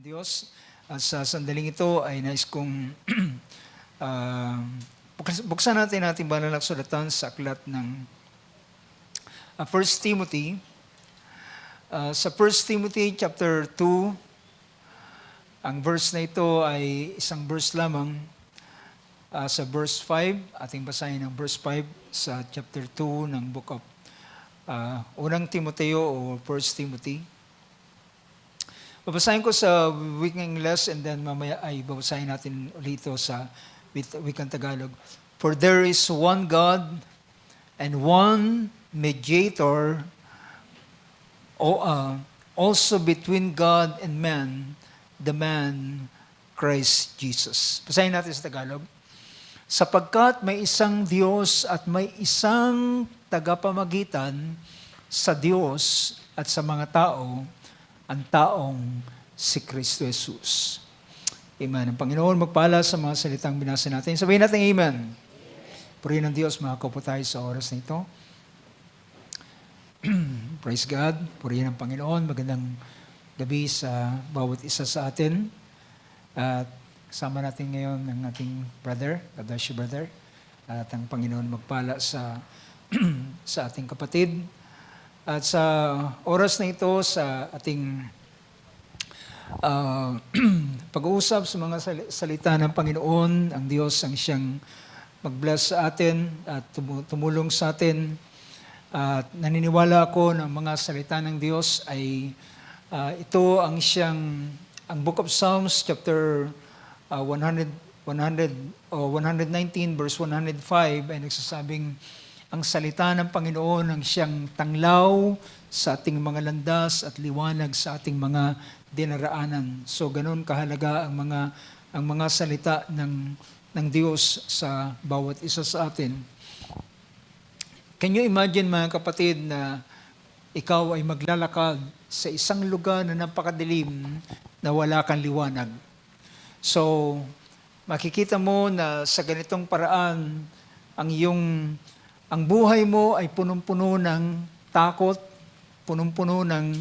Diyos. At sa sandaling ito ay nais kong buksan natin ating banal na kasulatan sa aklat ng 1 Timothy. Sa 1 Timothy chapter 2, ang verse na ito ay isang verse lamang. Sa verse 5, ating basahin ang verse 5 sa chapter 2 ng book of Unang Timoteo o 1 Timothy. Babasahin ko sa wikang Ingles and then mamaya ay babasahin natin ulit ito sa wikang Tagalog. For there is one God and one mediator also between God and man, the man Christ Jesus. Basahin natin sa Tagalog. Sapagkat may isang Diyos at may isang tagapamagitan sa Diyos at sa mga tao, ang taong si Kristo Jesus. Amen. Ang Panginoon magpala sa mga salitang binasa natin. Sabihin natin Amen. Purihin ng Diyos, mga kaupo tayo sa oras na ito. Praise God. Purihin ng Panginoon. Magandang gabi sa bawat isa sa atin. At kasama natin ngayon ng ating brother. God bless you, brother. At ang Panginoon magpala sa ating kapatid. At sa oras na ito, sa ating pag-uusap sa mga salita ng Panginoon, ang Diyos ang siyang mag-bless sa atin at tumulong sa atin. At naniniwala ako na mga salita ng Diyos ay ito ang ang Book of Psalms chapter 119 verse 105 ay nagsasabing, ang salita ng Panginoon ang siyang tanglaw sa ating mga landas at liwanag sa ating mga dinaraanan. So ganoon kahalaga ang mga salita ng Diyos sa bawat isa sa atin. Can you imagine, mga kapatid, na ikaw ay maglalakad sa isang lugar na napakadilim na wala kang liwanag? So makikita mo na sa ganitong paraan ang buhay mo ay punong-puno ng takot, punong-puno ng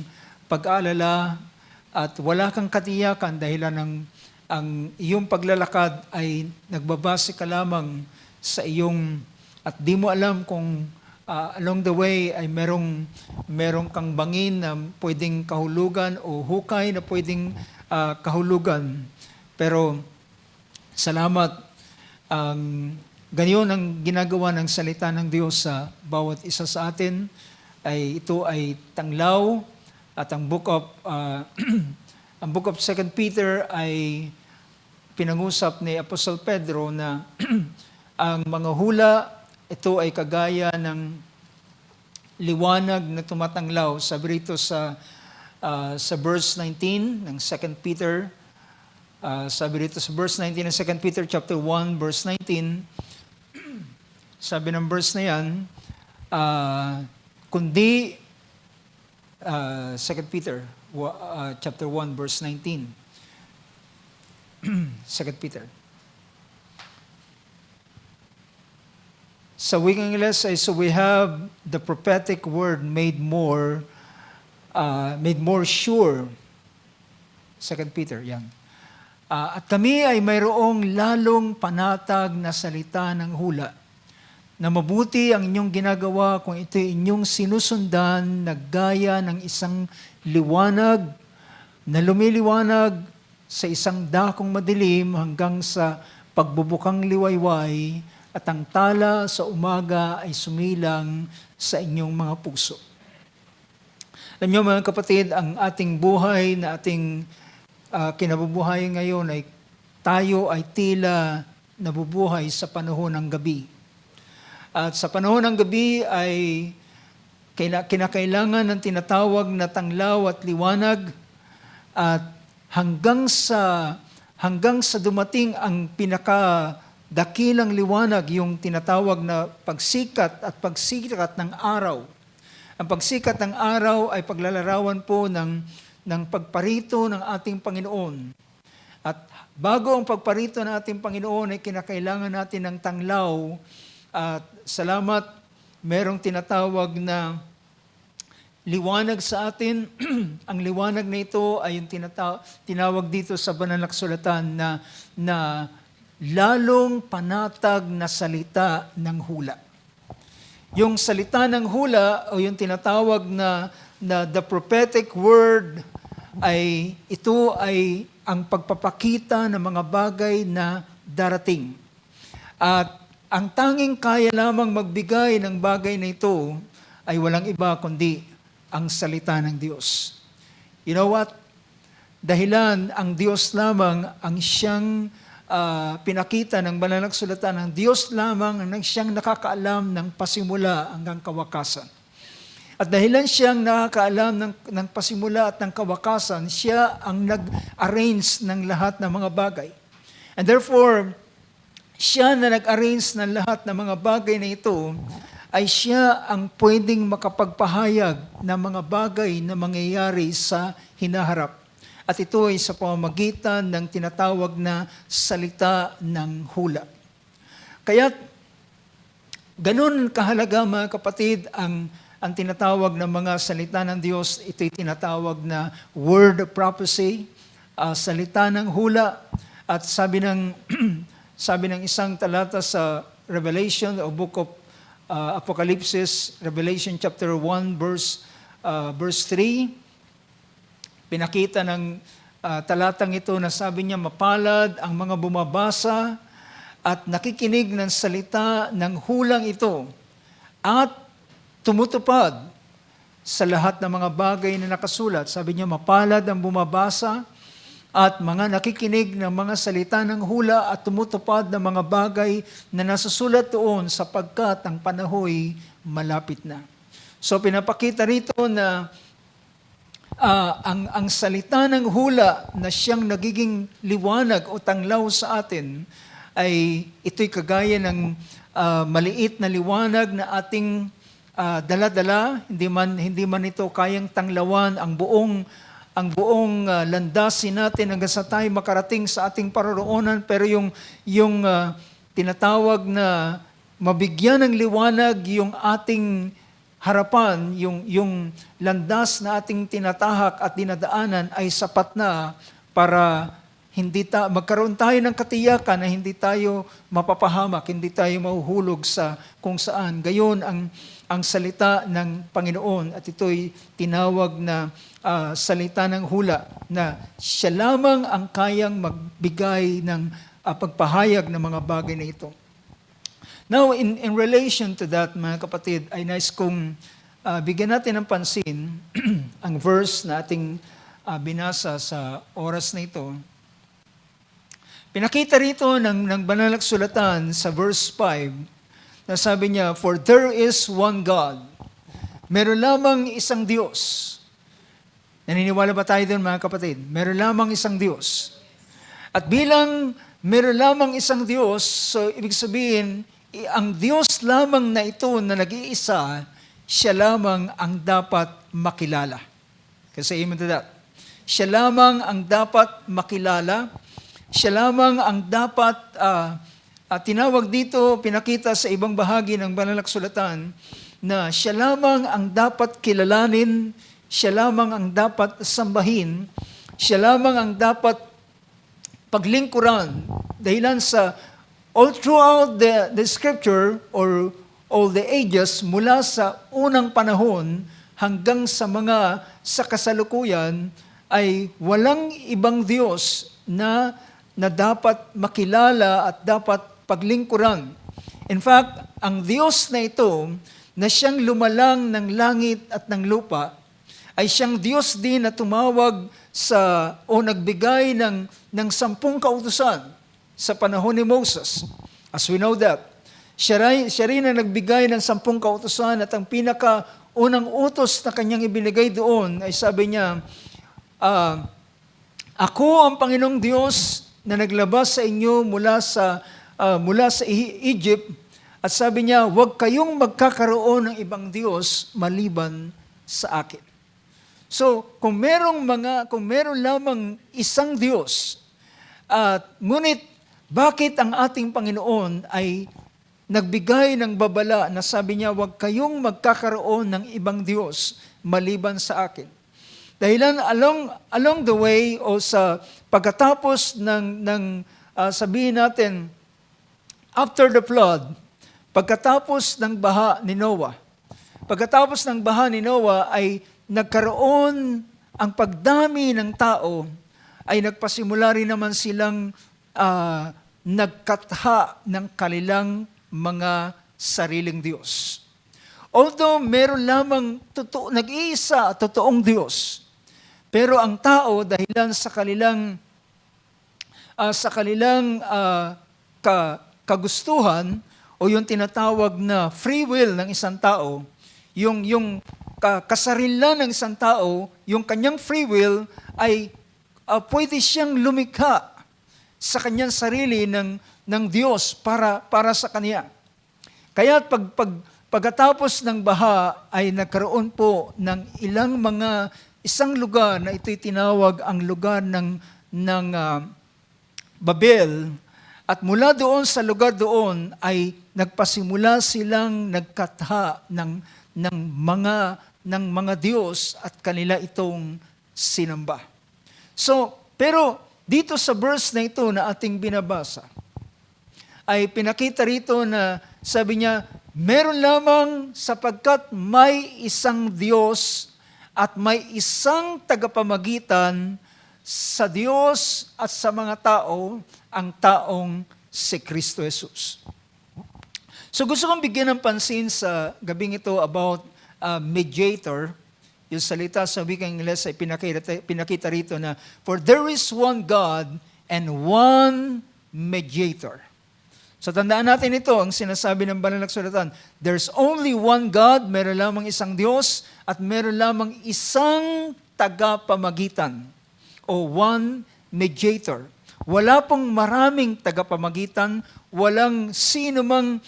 pag-aalala, at wala kang katiyakan dahilan ang iyong paglalakad ay nagbabase ka lamang sa at di mo alam kung along the way ay merong kang bangin na pwedeng kahulugan o hukay na pwedeng kahulugan. Pero salamat, ganyan ang ginagawa ng salita ng Diyos sa bawat isa sa atin. Ito ay tanglaw, at ang book of 2 Peter ay pinangusap ni Apostle Pedro na ang mga hula, ito ay kagaya ng liwanag na tumatanglaw. Sabi rito sa verse 19 ng 2 Peter, sabi rito sa verse 19 ng 2 Peter chapter 1 verse 19, sabi ng verse na yan, kundi 2 Peter chapter 1 verse 19. 2 Peter. Sa wikang Ingles ay, so we have the prophetic word made more sure. 2 Peter, yan. At kami ay mayroong lalong panatag na salita ng hula, na mabuti ang inyong ginagawa kung ito inyong sinusundan na gaya ng isang liwanag na lumiliwanag sa isang dakong madilim hanggang sa pagbubukang liwayway, at ang tala sa umaga ay sumilang sa inyong mga puso. Alam niyo, mga kapatid, ang ating buhay na ating kinabubuhay ngayon ay tayo ay tila nabubuhay sa panahon ng gabi. At sa panahon ng gabi ay kinakailangan ng tinatawag na tanglaw at liwanag, at hanggang sa dumating ang pinakadakilang liwanag, yung tinatawag na pagsikat ng araw. Ang pagsikat ng araw ay paglalarawan po ng pagparito ng ating Panginoon. At bago ang pagparito ng ating Panginoon ay kinakailangan natin ng tanglaw. At salamat, merong tinatawag na liwanag sa atin. Ang liwanag na ito ay yung tinawag dito sa banal na kasulatan na lalong panatag na salita ng hula. Yung salita ng hula o yung tinatawag na the prophetic word ito ay ang pagpapakita ng mga bagay na darating. At ang tanging kaya lamang magbigay ng bagay na ito ay walang iba kundi ang salita ng Diyos. You know what? Dahilan ang Diyos lamang ang siyang pinakita ng banal na kasulatan. Ang Diyos lamang ang siyang nakakaalam ng pasimula hanggang kawakasan. At dahilan siyang nakakaalam ng pasimula at ng kawakasan, siya ang nag-arrange ng lahat ng mga bagay. And therefore, siya na nag-arrange ng lahat ng mga bagay na ito, ay siya ang pwedeng makapagpahayag ng mga bagay na mangyayari sa hinaharap. At ito ay sa pamamagitan ng tinatawag na salita ng hula. Kaya ganun kahalaga mga kapatid ang tinatawag na mga salita ng Diyos. Ito'y tinatawag na word of prophecy, salita ng hula. At sabi ng isang talata sa Revelation o Book of Apocalypse, Revelation chapter 1 verse 3, pinakita ng talatang ito na sabi niya, mapalad ang mga bumabasa at nakikinig ng salita ng hulang ito at tumutupad sa lahat ng mga bagay na nakasulat. Sabi niya, mapalad ang bumabasa at mga nakikinig ng mga salita ng hula at tumutupad ng mga bagay na nasusulat doon sapagkat ang panahoy malapit na. So pinapakita rito na ang salita ng hula na siyang nagiging liwanag o tanglaw sa atin ay ito'y kagaya ng maliit na liwanag na ating dala-dala. Hindi man ito kayang tanglawan ang buong landasin natin hanggang sa tayo makarating sa ating paroroonan, pero yung tinatawag na mabigyan ng liwanag yung ating harapan, yung landas na ating tinatahak at dinadaanan ay sapat na para magkaroon tayo ng katiyakan na hindi tayo mapapahamak, hindi tayo mahuhulog sa kung saan. Gayon ang salita ng Panginoon, at ito'y tinawag na salita ng hula, na siya lamang ang kayang magbigay ng pagpahayag ng mga bagay na ito. Now, in relation to that, mga kapatid, ay nice kung bigyan natin ng pansin ang verse na ating binasa sa oras na ito. Pinakita rito ng banal na kasulatan sa verse 5, na sabi niya, for there is one God. Meron lamang isang Diyos. Naniniwala ba tayo doon, mga kapatid? Meron lamang isang Diyos. At bilang meron lamang isang Diyos, so ibig sabihin, ang Diyos lamang na ito na nag-iisa, siya lamang ang dapat makilala. Kasi amen to that. Siya lamang ang dapat makilala. Siya lamang ang dapat tinawag dito, pinakita sa ibang bahagi ng banal na kasulatan, na siya lamang ang dapat kilalanin, siya lamang ang dapat sambahin, siya lamang ang dapat paglingkuran. Dahilan sa all throughout the scripture or all the ages, mula sa unang panahon hanggang sa kasalukuyan, ay walang ibang Diyos na dapat makilala at dapat paglingkuran. In fact, ang Diyos na ito, na siyang lumalang ng langit at ng lupa, ay siyang Diyos din na tumawag o nagbigay ng 10 kautusan sa panahon ni Moses. As we know that, siya rin ang nagbigay ng 10 kautusan, at ang pinakaunang utos na kanyang ibinigay doon ay sabi niya, ako ang Panginoong Diyos na naglabas sa inyo mula sa Egypt, at sabi niya, huwag kayong magkakaroon ng ibang Diyos maliban sa akin. So, kung meron lamang isang Diyos, ngunit bakit ang ating Panginoon ay nagbigay ng babala na sabi niya, huwag kayong magkakaroon ng ibang Diyos maliban sa akin. Dahilan along the way o sa pagkatapos sabihin natin, after the flood, pagkatapos ng baha ni Noah, ay nagkaroon ang pagdami ng tao, ay nagpasimula rin naman silang nagkatha ng kanilang mga sariling Diyos. Although meron lamang nag-iisa at totoong Diyos, pero ang tao dahilan sa kanilang kagustuhan o yung tinatawag na free will ng isang tao, yung kasarilan ng isang tao, yung kanyang free will ay pwede siyang lumikha sa kanyang sarili ng Diyos para sa kanya. Kaya pagkatapos ng baha ay nagkaroon po ng isang lugar na ito'y tinawag ang lugar ng Babel. At mula doon sa lugar doon ay nagpasimula silang nagkatha ng mga Diyos at kanila itong sinamba. Pero dito sa verse na ito na ating binabasa, ay pinakita rito na sabi niya, meron lamang sapagkat may isang Diyos at may isang tagapamagitan sa Diyos at sa mga tao, ang taong si Kristo Jesus. So gusto kong bigyan ng pansin sa gabing ito about mediator. Yung salita sa wikang Ingles ay pinakita rito na, for there is one God and one mediator. So tandaan natin ito, ang sinasabi ng banal na kasulatan, there's only one God, meron lamang isang Diyos, at meron lamang isang tagapamagitan, o one mediator. Wala pong maraming tagapamagitan, walang sino mang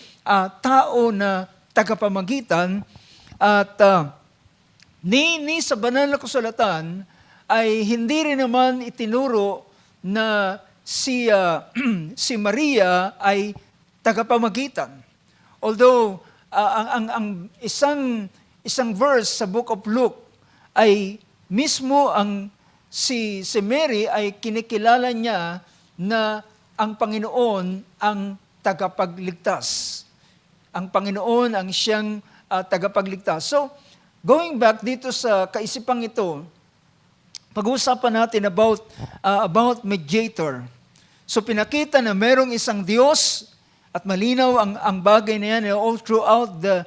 tao na tagapamagitan, at ni sa banal na kasulatan ay hindi rin naman itinuro na si Maria ay tagapamagitan. Although ang isang verse sa Book of Luke ay mismo si Mary ay kinikilala niya na ang Panginoon ang tagapagligtas. Ang Panginoon ang siyang tagapagligtas. So, going back dito sa kaisipang ito, pag-uusapan natin about mediator. So pinakita na merong isang Diyos at malinaw ang bagay na yan all throughout the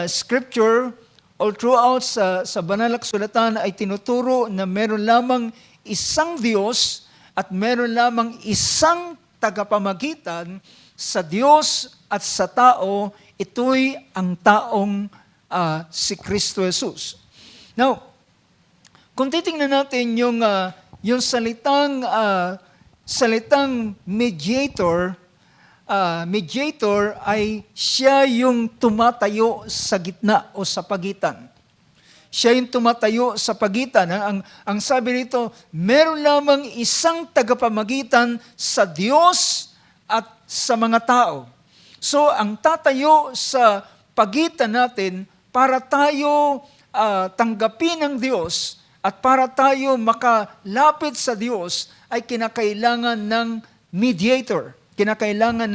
scripture, all throughout sa banal na kasulatan ay tinuturo na meron lamang isang Diyos at meron lamang isang tagapamagitan sa Diyos at sa tao, ito'y ang taong si Kristo Jesus. Now, kung titingnan natin yung salitang mediator, mediator ay siya yung tumatayo sa gitna o sa pagitan. Siya yung tumatayo sa pagitan. Ang sabi rito, meron lamang isang tagapamagitan sa Diyos at sa mga tao. So, ang tatayo sa pagitan natin para tayo tanggapin ng Diyos at para tayo makalapit sa Diyos ay kinakailangan ng mediator. Kinakailangan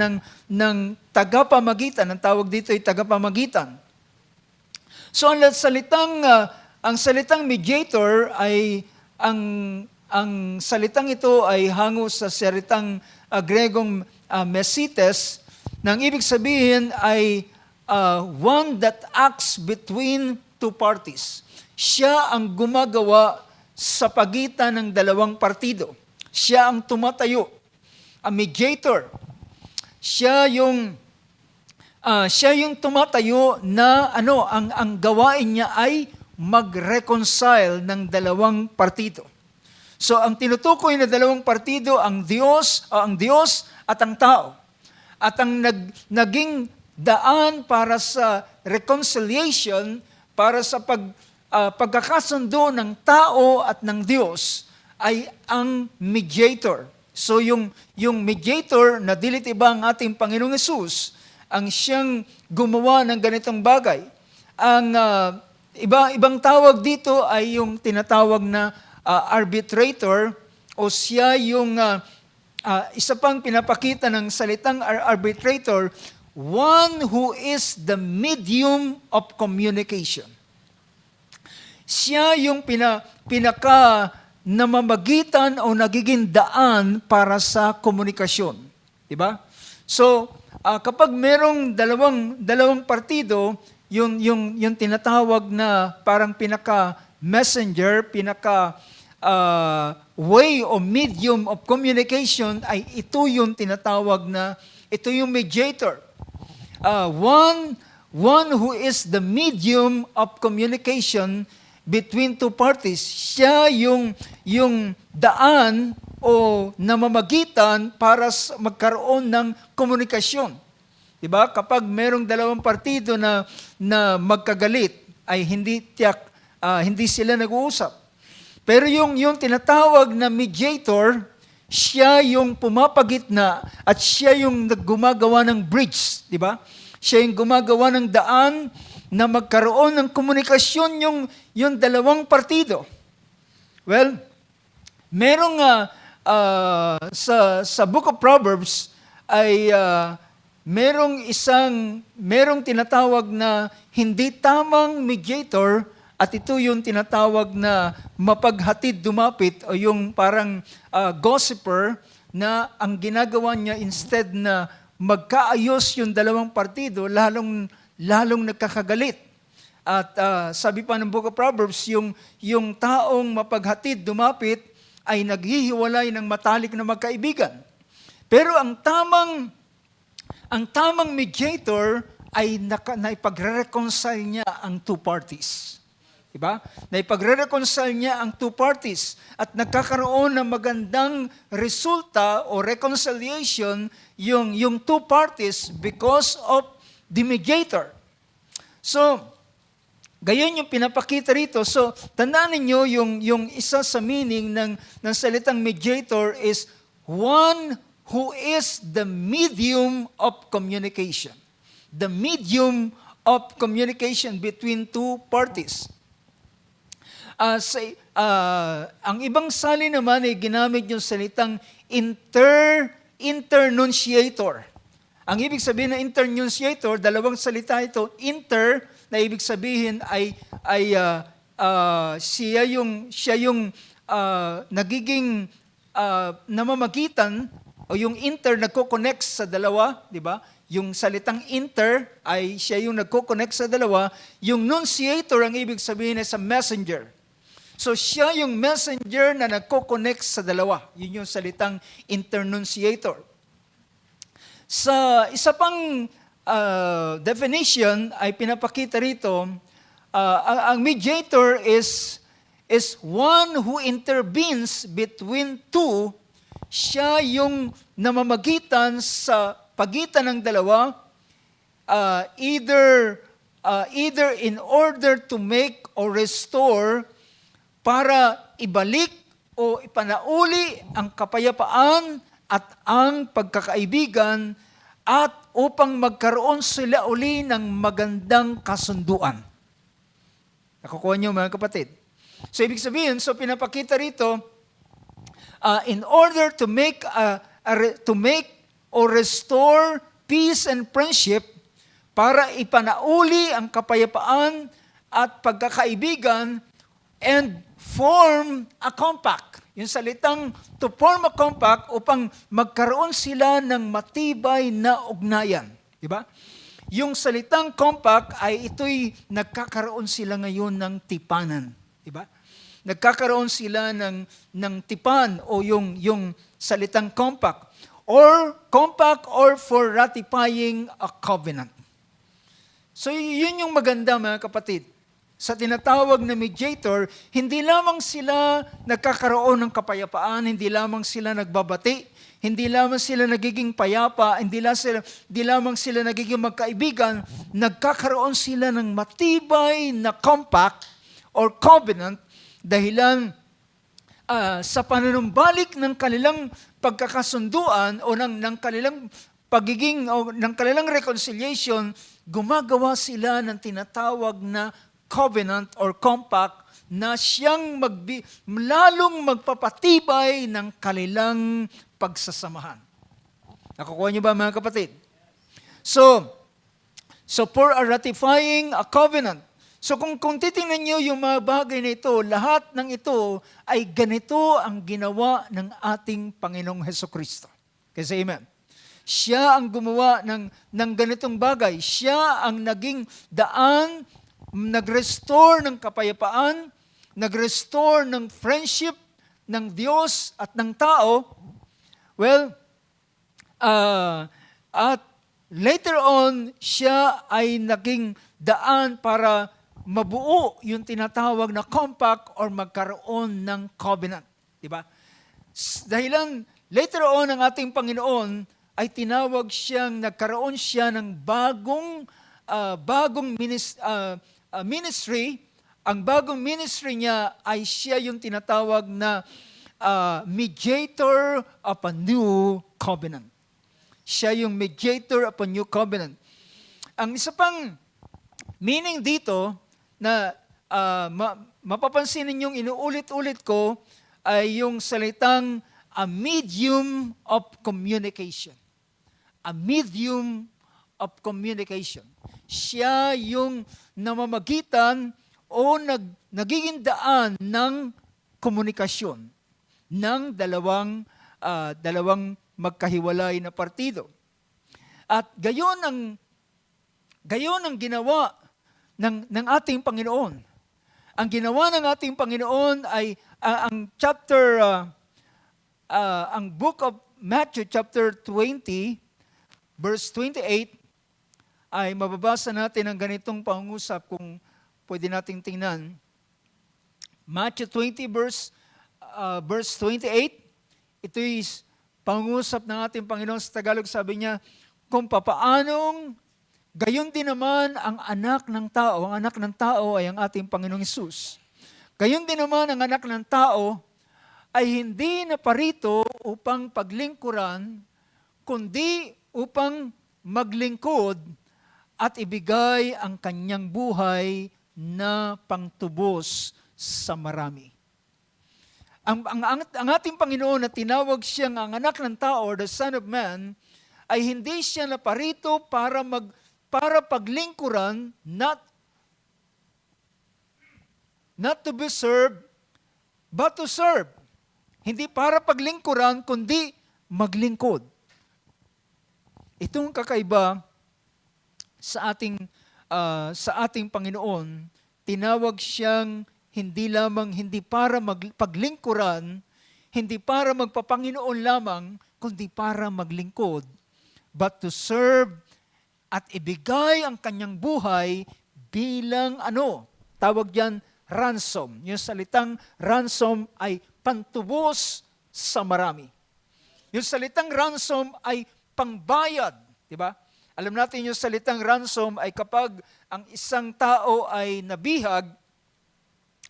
ng tagapamagitan. Ang tawag dito ay tagapamagitan. So ang salitang mediator ay ang salitang ito ay hango sa salitang Gregong mesites, nang ibig sabihin ay one that acts between two parties. Siya ang gumagawa sa pagitan ng dalawang partido. Siya ang tumatayo, ang mediator. Siya yung tumatayo na ang gawain niya ay mag-reconcile ng dalawang partido. So ang tinutukoy na dalawang partido, ang Diyos at ang tao. At ang naging daan para sa reconciliation, para sa pagkakasundo ng tao at ng Diyos ay ang mediator. So yung mediator na dilit iba ang ating Panginoong Hesus ang siyang gumawa ng ganitong bagay. Ang ibang tawag dito ay yung tinatawag na arbitrator, o siya yung isa pang pinapakita ng salitang arbitrator, one who is the medium of communication. Siya yung pinaka namamagitan o nagiging daan para sa komunikasyon. Diba? So, kapag merong dalawang partido, yung tinatawag na parang pinaka-messenger, way o medium of communication, ay ito yung tinatawag na, ito yung mediator. One who is the medium of communication between two parties. Siya yung daan o namamagitan para magkaroon ng komunikasyon. Diba? Kapag merong dalawang partido na magkagalit, ay hindi sila nag-uusap. Pero yung tinatawag na mediator, siya yung pumapagitna at siya yung gumagawa ng bridge, di ba? Siya yung gumagawa ng daan na magkaroon ng komunikasyon yung dalawang partido. Well, merong sa Book of Proverbs ay merong tinatawag na hindi tamang mediator, at ito yung tinatawag na mapaghatid dumapit, o yung parang gossiper, na ang ginagawa niya, instead na magkaayos yung dalawang partido, lalong nagkakagalit. At sabi pa ng Book of Proverbs, yung taong mapaghatid dumapit ay naghihiwalay ng matalik na magkaibigan. Pero ang tamang mediator ay naipagre-reconcile niya ang two parties. Diba? Naipagre-reconcile niya ang two parties at nagkakaroon ng magandang resulta o reconciliation yung two parties because of the mediator. So, gayon yung pinapakita rito. So, tandaan ninyo yung isa sa meaning ng salitang mediator is one who is the medium of communication. The medium of communication between two parties. Ang ibang salin naman ay ginamit yung salitang internunciator. Ang ibig sabihin ng internunciator, dalawang salita ito. Inter, na ibig sabihin ay siya yung nagiging namamagitan, o yung inter nagko-connect sa dalawa, di ba? Yung salitang inter ay siya yung nagko-connect sa dalawa. Yung nunciator, ang ibig sabihin ay sa messenger. So siya yung messenger na nagko-connect sa dalawa. Yun yung salitang internunciator. Sa isa pang definition ay pinapakita rito, ang mediator is one who intervenes between two. Siya yung namamagitan sa pagitan ng dalawa, either in order to make or restore, para ibalik o ipanauli ang kapayapaan at ang pagkakaibigan, at upang magkaroon sila uli ng magandang kasunduan. Nakukuha niyo mga kapatid? So ibig sabihin, pinapakita rito, in order to make or restore peace and friendship, para ipanauli ang kapayapaan at pagkakaibigan, and form a compact. Yung salitang to form a compact, upang magkaroon sila ng matibay na ugnayan. Diba? Yung salitang compact ay ito'y nagkakaroon sila ngayon ng tipanan. Diba? Nagkakaroon sila ng tipan, o yung salitang compact. Or compact, or for ratifying a covenant. So yun yung maganda mga kapatid. Sa tinatawag na mediator, hindi lamang sila nagkakaroon ng kapayapaan, hindi lamang sila nagbabati, hindi lamang sila nagiging payapa, hindi lamang sila nagiging magkaibigan, nagkakaroon sila ng matibay na compact or covenant, dahilan sa panunumbalik ng kanilang pagkakasunduan o ng kanilang ng kanilang reconciliation, gumagawa sila ng tinatawag na covenant or compact na siyang lalong magpapatibay ng kanilang pagsasamahan. Nakukuha niyo ba, mga kapatid? So for ratifying a covenant. So kung titingnan niyo yung mga bagay na ito, lahat ng ito ay ganito ang ginawa ng ating Panginoong Hesukristo. Kasi amen. Siya ang gumawa ng ganitong bagay. Siya ang naging daan, nag-restore ng kapayapaan, nag-restore ng friendship ng Diyos at ng tao. Well, at later on, siya ay naging daan para mabuo yung tinatawag na compact or magkaroon ng covenant. Diba? Dahilan, later on, ang ating Panginoon ay nagkaroon siya ng bagong ministry. Ang bagong ministry niya ay siya yung tinatawag na mediator of a new covenant. Siya yung mediator of a new covenant. Ang isa pang meaning dito na mapapansin ninyong inuulit-ulit ko ay yung salitang a medium of communication. A medium of communication. Siya yung namamagitan o nagiging daan ng komunikasyon ng dalawang magkahiwalay na partido. At gayon ang ginawa ng ating Panginoon. Ang ginawa ng ating Panginoon ay ang book of Matthew chapter 20 verse 28 ay mababasa natin ang ganitong pangungusap kung pwede nating tingnan. Matthew 20 verse 28, ito is pangungusap ng ating Panginoon sa Tagalog, sabi niya, kung papaanong gayon din naman ang anak ng tao. Ang anak ng tao ay ang ating Panginoong Hesus. Gayon din naman ang anak ng tao ay hindi naparito upang paglingkuran, kundi upang maglingkod at ibigay ang kanyang buhay na pangtubos sa marami. Ang ating Panginoon na tinawag siyang ang anak ng tao or the Son of Man ay hindi siya naparito para paglingkuran, not to be served, but to serve. Hindi para paglingkuran, kundi maglingkod. Itong kakaiba sa ating Panginoon, tinawag siyang hindi para paglingkuran, hindi para magpapanginoon lamang, kundi para maglingkod, but to serve at ibigay ang kanyang buhay bilang tawag diyan ransom. Yung salitang ransom ay pantubos sa marami. Yung salitang ransom ay pangbayad, di ba? Alam natin yung salitang ransom ay kapag ang isang tao ay nabihag,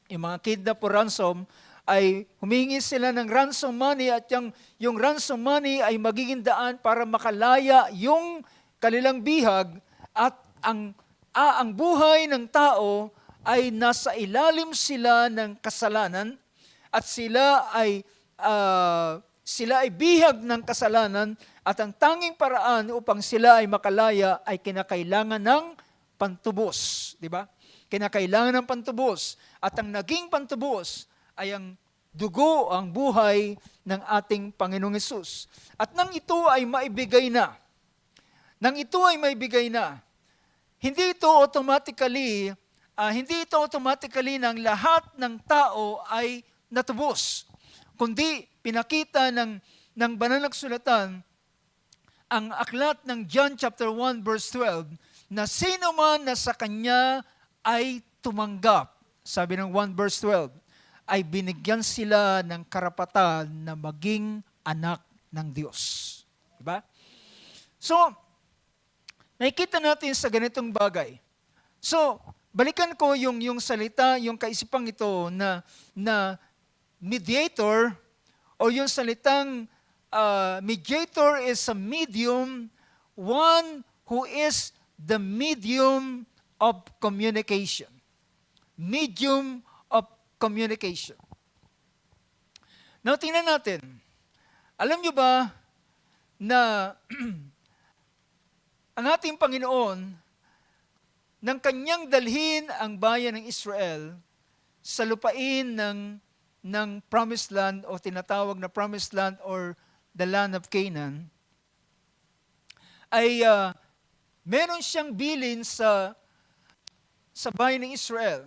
yung mga kidnap o ransom, ay humingi sila ng ransom money at yung ransom money ay magiging daan para makalaya yung kanilang bihag at ang buhay ng tao ay nasa ilalim sila ng kasalanan at sila ay bihag ng kasalanan at ang tanging paraan upang sila ay makalaya ay kinakailangan ng pantubos, di ba? Kinakailangan ng pantubos at ang naging pantubos ay ang dugo, ang buhay ng ating Panginoong Hesus. At nang ito ay maibigay na, hindi ito automatically ng lahat ng tao ay natubos, kundi pinakita ng banal na kasulatan ang aklat ng John chapter 1 verse 12 na sino man na sa kanya ay tumanggap, sabi ng 1 verse 12, ay binigyan sila ng karapatan na maging anak ng Diyos. Diba? So, nakikita natin sa ganitong bagay. So, balikan ko yung salita, yung kaisipang ito na mediator o yung salitang mediator is a medium one who is the medium of communication. Medium of communication. Now, tingnan natin. Alam nyo ba na ang ating Panginoon, nang kanyang dalhin ang bayan ng Israel sa lupain ng Promised Land o tinatawag na Promised Land or the Land of Canaan, ay meron siyang bilin sa bayan ng Israel.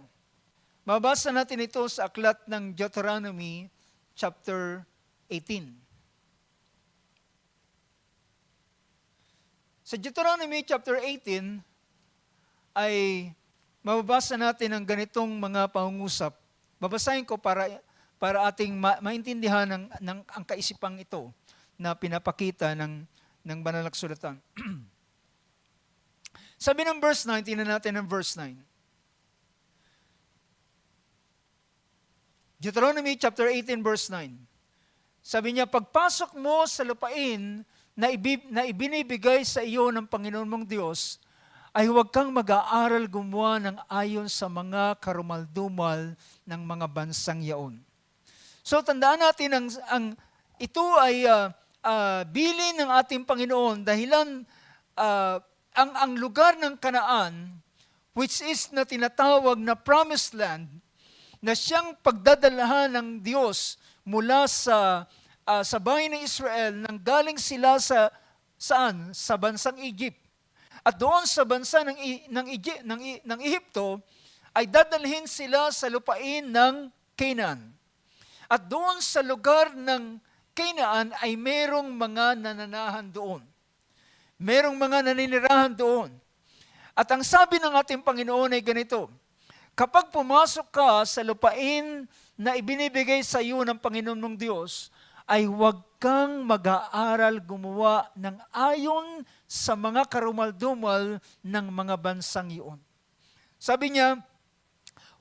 Mabasa natin ito sa aklat ng Deuteronomy chapter 18. Sa Deuteronomy chapter 18 ay mababasa natin ang ganitong mga pangungusap. Babasahin ko para ating maintindihan ang kaisipang ito na pinapakita ng banal na kasulatan. Sabi ng verse 9, tingnan natin ang verse 9. Deuteronomy chapter 18 verse 9. Sabi niya, pagpasok mo sa lupain na ibinibigay sa iyo ng Panginoon mong Diyos, ay huwag kang mag-aaral gumawa ng ayon sa mga karumaldumal ng mga bansang yaon. So tandaan natin ito ay bilin ng ating Panginoon dahilan ang lugar ng Kanaan, which is na tinatawag na Promised Land, na siyang pagdadalahan ng Diyos mula sa bayan ng Israel nang galing sila saan? Sa bansang Egypt. At doon sa bansa ng Ehipto ay dadalhin sila sa lupain ng Canaan. At doon sa lugar ng Canaan ay merong mga nananahan doon. Merong mga naninirahan doon. At ang sabi ng ating Panginoon ay ganito, kapag pumasok ka sa lupain na ibinibigay sa iyo ng Panginoon mong Diyos, ay huwag kang mag-aaral gumawa ng ayon sa mga karumaldumal ng mga bansang iyon. Sabi niya,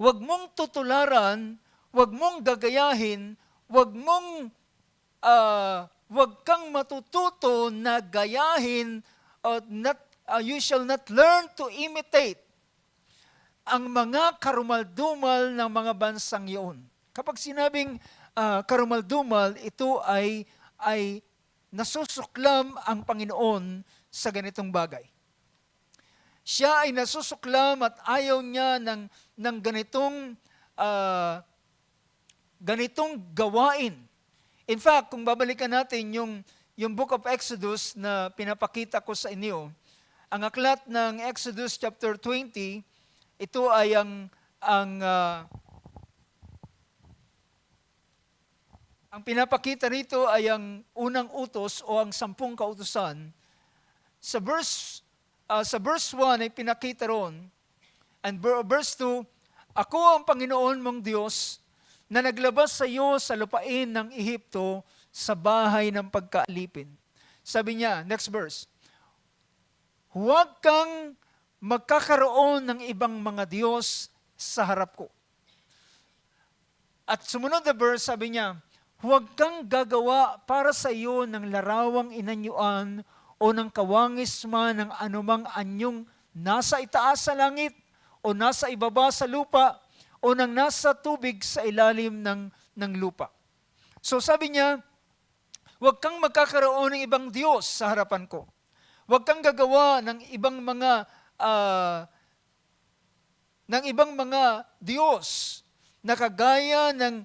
huwag mong tutularan, huwag mong gagayahin, huwag kang matututo na gayahin, you shall not learn to imitate ang mga karumaldumal ng mga bansang iyon. Kapag sinabing karumaldumal, ito ay nasusuklam ang Panginoon sa ganitong bagay. Siya ay nasusuklam at ayaw niya ng ganitong gawain. In fact, kung babalikan natin yung Book of Exodus na pinapakita ko sa inyo, ang aklat ng Exodus chapter 20, ito ay ang pinapakita rito ay ang unang utos o ang 10 kautusan. Sa verse 1 ay pinakita ron, and verse 2, ako ang Panginoon mong Diyos na naglabas sa iyo sa lupain ng Ehipto sa bahay ng pagkaalipin. Sabi niya, next verse, huwag kang magkakaroon ng ibang mga Diyos sa harap ko. At sumunod na verse, sabi niya, huwag kang gagawa para sa iyo ng larawang inanyuan o ng kawangis man ng anumang anyong nasa itaas sa langit o nasa ibaba sa lupa o ng nasa tubig sa ilalim ng lupa. So sabi niya, huwag kang magkakaroon ng ibang Diyos sa harapan ko. Huwag kang gagawa ng ibang mga Diyos na kagaya ng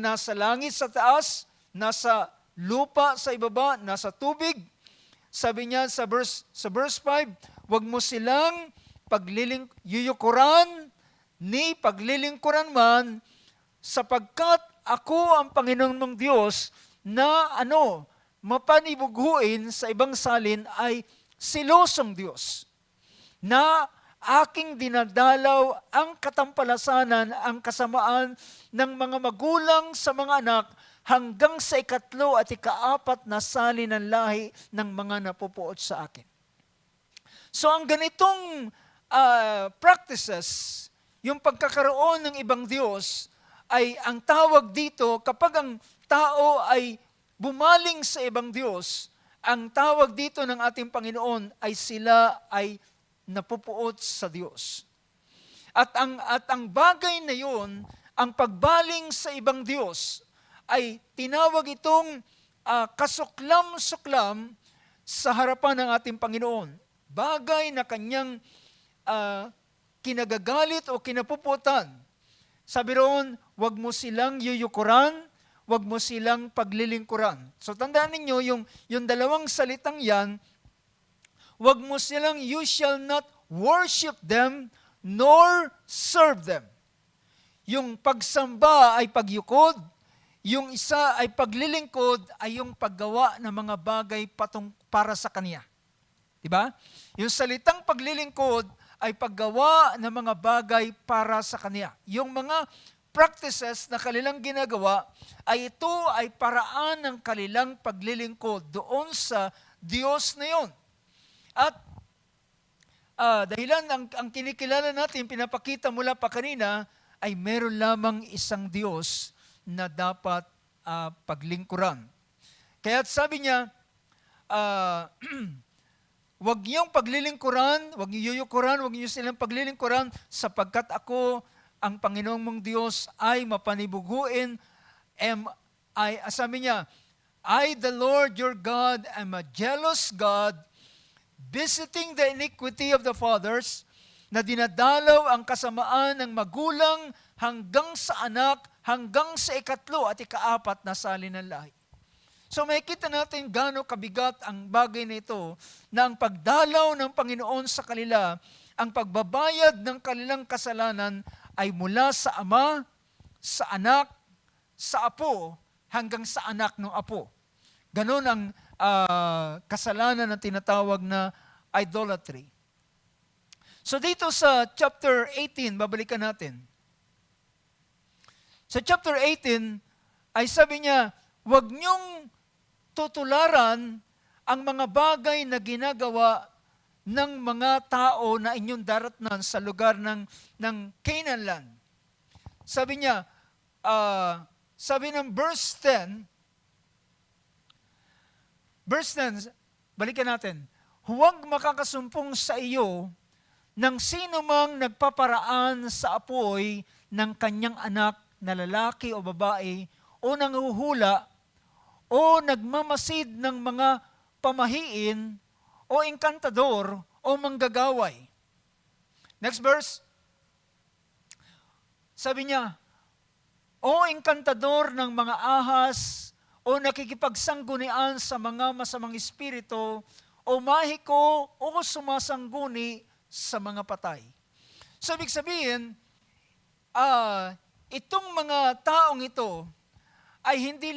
nasa langit sa taas, nasa lupa sa ibaba, nasa tubig. Sabi niya sa verse 5, huwag mo silang yuyukuran ni paglilingkuran man, sapagkat ako ang Panginoon mong Diyos na mapanibughuin sa ibang salin ay silosong Diyos, na aking dinadalaw ang katampalasanan, ang kasamaan ng mga magulang sa mga anak hanggang sa 3 at 4 na salin ng lahi ng mga napupuot sa akin. So ang ganitong practices, yung pagkakaroon ng ibang Diyos, ay ang tawag dito kapag ang tao ay bumaling sa ibang Diyos, ang tawag dito ng ating Panginoon ay sila ay napupuot sa Diyos. At ang bagay na yun, ang pagbaling sa ibang Diyos, ay tinawag itong kasuklam-suklam sa harapan ng ating Panginoon. Bagay na kanyang kinagagalit o kinapuputan. Sabi roon, huwag mo silang yuyukuran, huwag mo silang paglilingkuran. So tandaan ninyo, yung dalawang salitang yan, huwag mo silang, you shall not worship them, nor serve them. Yung pagsamba ay pagyukod, yung isa ay paglilingkod, ay yung paggawa ng mga bagay para sa Kanya. Diba? Yung salitang paglilingkod ay paggawa ng mga bagay para sa Kanya. Yung mga practices na kanilang ginagawa, ay ito ay paraan ng kanilang paglilingkod doon sa Diyos na yun. At dahilan ang kinikilala natin, pinapakita mula pa kanina, ay meron lamang isang Diyos na dapat paglingkuran. Kaya sabi niya, huwag niyong paglilingkuran, huwag niyo yuyukuran, huwag niyo silang paglilingkuran, sapagkat ako, ang Panginoong mong Diyos, ay mapanibuguin. Sabi niya, I, the Lord your God, am a jealous God, visiting the iniquity of the fathers, na dinadalaw ang kasamaan ng magulang hanggang sa anak, hanggang sa ikatlo at ikaapat na sali ng lahi. So makikita natin gaano kabigat ang bagay na ito, na ang pagdalaw ng Panginoon sa kanila, ang pagbabayad ng kanilang kasalanan ay mula sa ama, sa anak, sa apo, hanggang sa anak ng apo. Ganon ang kasalanan na tinatawag na idolatry. So dito sa chapter 18, babalikan natin. Sa chapter 18, ay sabi niya, huwag niyong tutularan ang mga bagay na ginagawa ng mga tao na inyong daratnan sa lugar ng Canaan land. Sabi niya, sabi ng verse 10, balikan natin, huwag makakasumpong sa iyo ng sino mang nagpaparaan sa apoy ng kanyang anak na lalaki o babae, o nanghuhula, o nagmamasid ng mga pamahiin, o engkantador, o manggagaway. Next verse. Sabi niya, o engkantador ng mga ahas, o nakikipagsanggunian sa mga masamang espiritu, o mahiko, o sumasangguni sa mga patay. So, ibig sabihin, itong mga taong ito ay hindi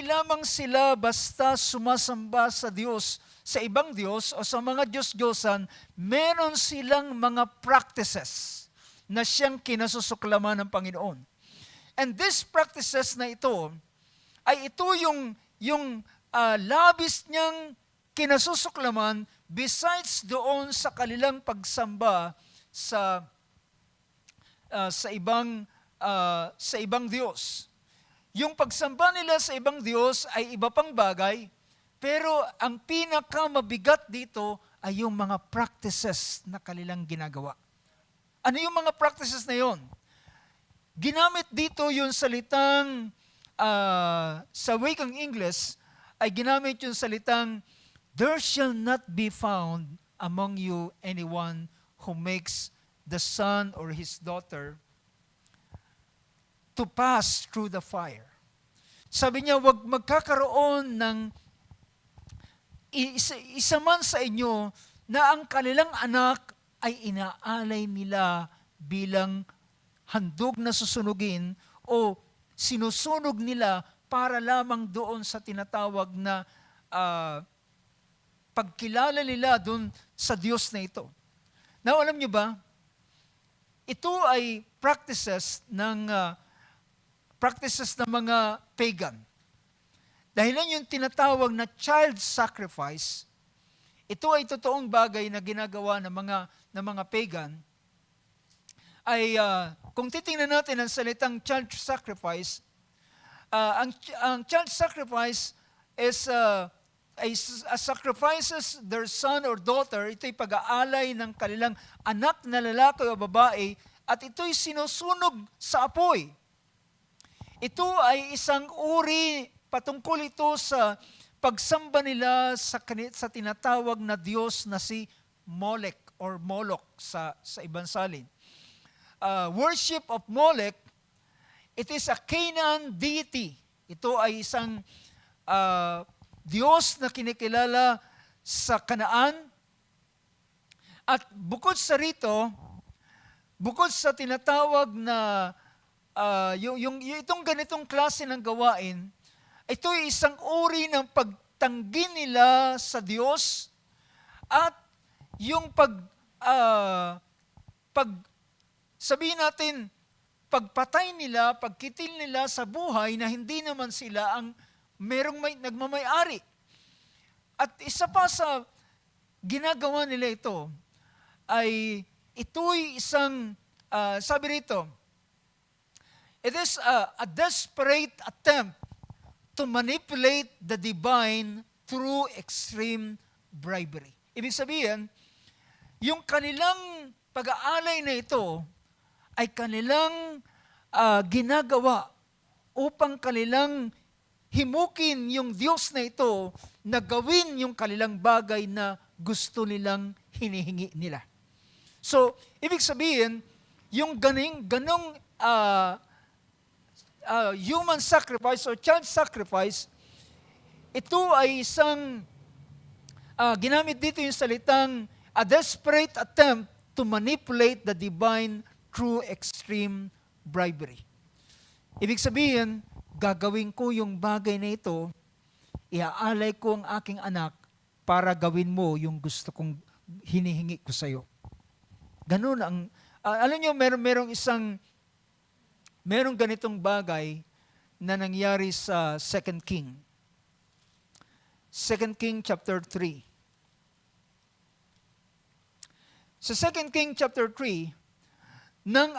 lamang sila basta sumasamba sa Diyos, sa ibang Diyos o sa mga Diyos-Diyosan, meron silang mga practices na siyang kinasusuklaman ng Panginoon. And these practices na ito, ay ito yung labis niyang kinasusuklaman besides doon sa kanilang pagsamba sa ibang Diyos. Yung pagsamba nila sa ibang Diyos ay iba pang bagay, pero ang pinakamabigat dito ay yung mga practices na kanilang ginagawa. Ano yung mga practices na yon? Ginamit dito yung salitang, sa wikang English, ay ginamit yung salitang, there shall not be found among you anyone who makes the son or his daughter to pass through the fire. Sabi niya, wag magkakaroon ng isa man sa inyo na ang kanilang anak ay inaalay nila bilang handog na susunugin o sinusunog nila para lamang doon sa tinatawag na pagkilala nila doon sa Diyos na ito. Now, alam niyo ba, ito ay practices ng mga pagan. Dahilan yung tinatawag na child sacrifice, ito ay totoong bagay na ginagawa ng mga pagan. Ay kung titingnan natin ang salitang child sacrifice, ang child sacrifice is sacrifices their son or daughter, ito'y pag-aalay ng kanilang anak na lalaki o babae, at ito'y sinusunog sa apoy. Ito ay isang uri, patungkol ito sa pagsamba nila sa tinatawag na Diyos na si Molech or Moloch sa ibang salin. Worship of Molech, it is a Canaan deity. Ito ay isang Diyos na kinikilala sa Kanaan. At bukod sa rito, bukod sa tinatawag na itong ganitong klase ng gawain, ito ay isang uri ng pagtanggi nila sa Diyos at yung sabihin natin, pagpatay nila, pagkitil nila sa buhay na hindi naman sila ang nagmamay-ari. At isa pa sa ginagawa nila ito, ay ito'y isang, sabi rito, it is a desperate attempt to manipulate the divine through extreme bribery. Ibig sabihin, yung kanilang pag-aalay na ito ay kanilang ginagawa upang kanilang himukin yung Diyos na ito na gawin yung kanilang bagay na gusto nilang hinihingi nila. So, ibig sabihin, yung ganong human sacrifice or child sacrifice, ito ay isang, ginamit dito yung salitang, a desperate attempt to manipulate the divine through extreme bribery. Ibig sabihin, gagawin ko yung bagay na ito, iaalay ko ang aking anak para gawin mo yung gusto kong hinihingi ko sa iyo. Ganun ang, alam nyo, merong ganitong bagay na nangyari sa 2 King. 2 King chapter 3. Sa 2 King chapter 3, nang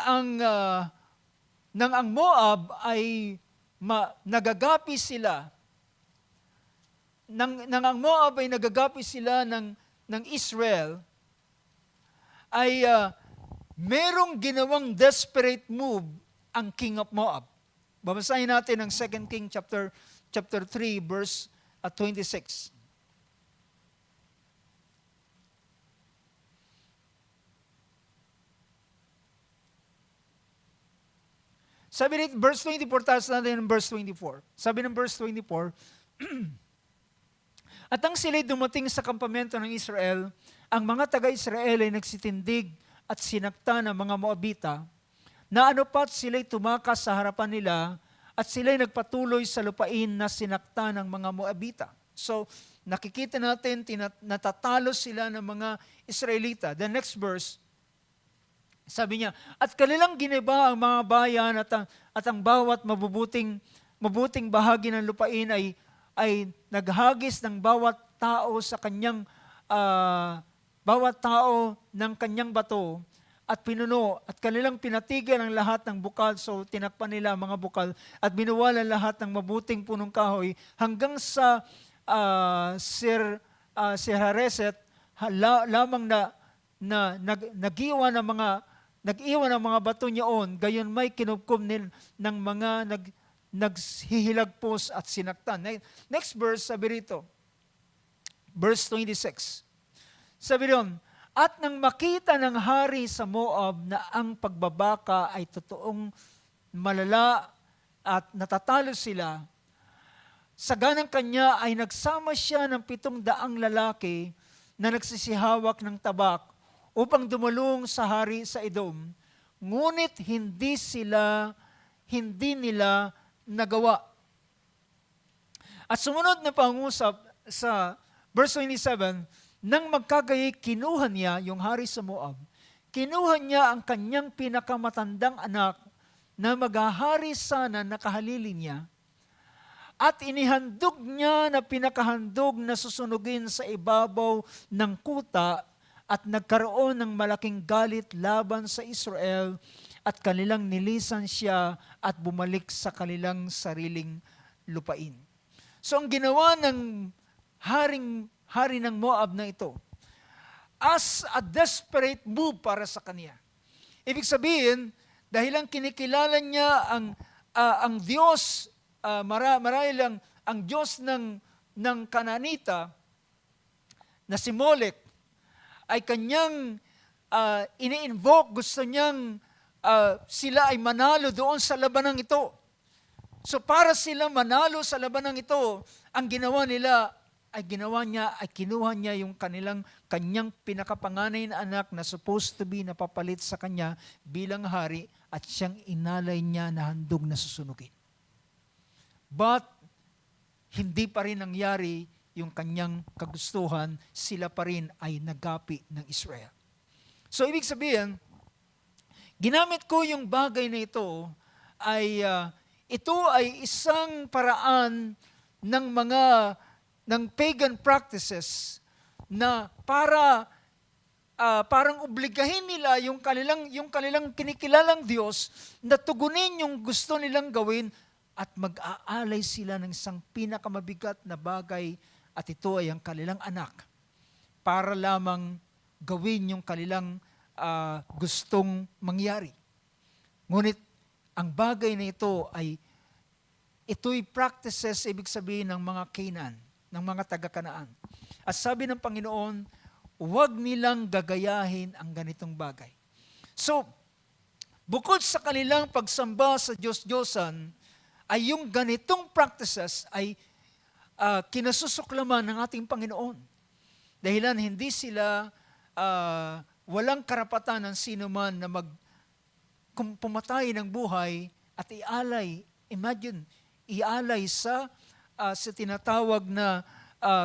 ang Moab ay nagagapi sila, nang ang Moab ay nagagapi sila ng Israel, ay merong ginawang desperate move ang king of Moab. Babasahin natin ang 2 King chapter 3 verse 26. Sabi rin, verse 24, taas natin ng verse 24. Sabi ng verse 24, at ang sila'y dumating sa kampamento ng Israel, ang mga taga-Israel ay nagsitindig at sinakta ng mga Moabita, na ano pat sila'y tumakas sa harapan nila at sila'y nagpatuloy sa lupain na sinakta ng mga Moabita. So, nakikita natin, natatalo sila ng mga Israelita. The next verse, sabi niya, at kanilang giniba ang mga bayan at ang bawat mabuting bahagi ng lupain ay naghagis ng bawat tao sa kanyang bawat tao ng kanyang bato at pinuno at kanilang pinatigan ang lahat ng bukal. So tinakpan nila ang mga bukal at binuwalan lahat ng mabuting punong kahoy hanggang sa Sir Hareset lamang na nag-iwan ng mga bato niyaon, gayon may kinubkom ng mga naghihilagpos at sinaktan. Next verse, sabi rito, verse 26. Sabi doon, at nang makita ng hari sa Moab na ang pagbabaka ay totoong malala at natatalo sila, sa ganang kanya ay nagsama siya ng 700 lalaki na nagsisihawak ng tabak upang dumulong sa hari sa Edom, ngunit hindi nila nagawa. At sumunod na pangusap sa verse 27, nang magkagayay kinuha niya yung hari sa Moab, kinuha niya ang kanyang pinakamatandang anak na maghahari sana na kahalili niya, at inihandog niya na pinakahandog na susunugin sa ibabaw ng kuta, at nagkaroon ng malaking galit laban sa Israel at kanilang nilisan siya at bumalik sa kanilang sariling lupain. So ang ginawa ng hari ng Moab na ito as a desperate move para sa kanya. Ibig sabihin, dahil lang kinikilala niya ang Diyos, marahil ang Diyos ng Kananita na si Molek ay kanyang ini-invoke, gusto niyang sila ay manalo doon sa labanang ito. So para sila manalo sa labanang ito, ang ginawa nila ay kinuha niya yung kanyang pinakapanganay na anak na supposed to be napapalit sa kanya bilang hari at siyang inalay niya na handog na susunugin. But hindi pa rin nangyari yung kanyang kagustuhan, sila pa rin ay nagapi ng Israel. So ibig sabihin, ginamit ko yung bagay na ito ay isang paraan ng pagan practices na parang obligahin nila yung kanilang kinikilalang Diyos na tugunin yung gusto nilang gawin at mag-aalay sila ng isang pinakamabigat na bagay at ito ay ang kanilang anak para lamang gawin yung kanilang gustong mangyari. Ngunit ang bagay na ito'y practices, ibig sabihin ng mga Canaan, ng mga taga-Kanaan. At sabi ng Panginoon, huwag nilang gagayahin ang ganitong bagay. So, bukod sa kanilang pagsamba sa Diyos-Diyosan, ay yung ganitong practices ay kinasusuklaman ng ating Panginoon. Dahilan hindi sila walang karapatan ng sino man na pumatay ng buhay at ialay sa tinatawag na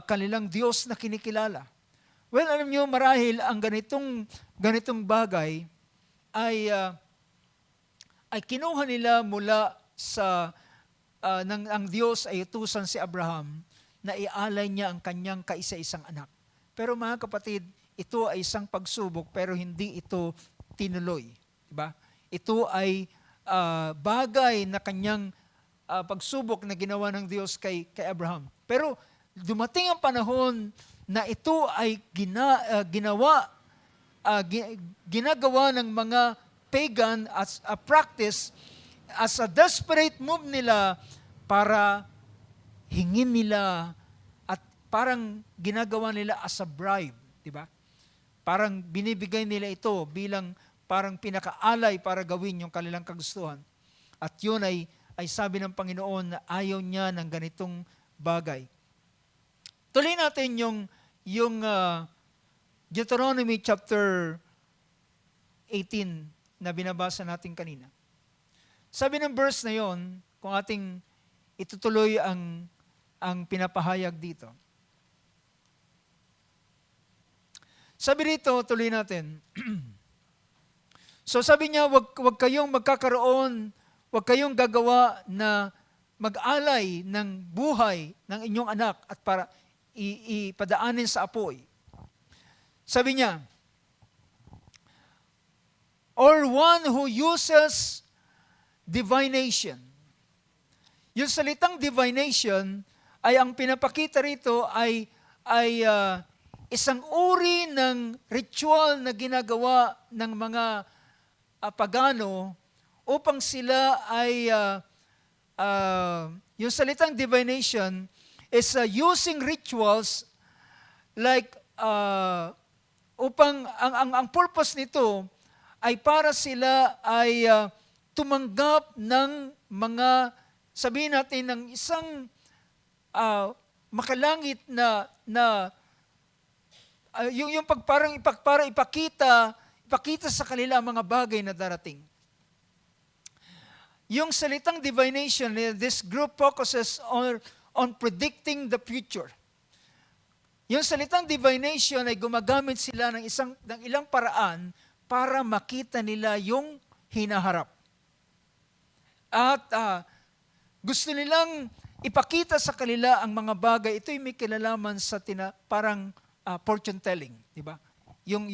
kanilang Diyos na kinikilala. Well, alam nyo, marahil ang ganitong bagay ay kinuha nila mula sa ang Diyos ay utusan si Abraham na ialay niya ang kanyang kaisa-isang anak. Pero mga kapatid, ito ay isang pagsubok pero hindi ito tinuloy. Diba? Ito ay bagay na kanyang pagsubok na ginawa ng Diyos kay Abraham. Pero dumating ang panahon na ito ay ginagawa ng mga pagan as a practice, as a desperate move nila para hingin nila at parang ginagawa nila as a bribe, di ba? Parang binibigay nila ito bilang parang pinakaalay para gawin yung kanilang kagustuhan. At yun ay sabi ng Panginoon na ayaw niya ng ganitong bagay. Tuloy natin yung Deuteronomy chapter 18 na binabasa natin kanina. Sabi ng verse na yon, kung ating itutuloy ang pinapahayag dito. Sabi rito, tuloy natin. So sabi niya, wag kayong magkakaroon, wag kayong gagawa na mag-alay ng buhay ng inyong anak at para ipadaanin sa apoy. Sabi niya, or one who uses divination. Yung salitang divination ay ang pinapakita rito ay isang uri ng ritual na ginagawa ng mga pagano upang sila ay yung salitang divination is using rituals like upang ang purpose nito ay para sila ay tumanggap ng mga, sabihin natin, ng isang makalangit na yung para ipakita sa kanila ang mga bagay na darating. Yung salitang divination, this group focuses on predicting the future. Yung salitang divination ay gumagamit sila ng ilang paraan para makita nila yung hinaharap. At gusto nilang ipakita sa kanila ang mga bagay. Ito'y may kinalaman sa parang fortune telling, di ba? Yung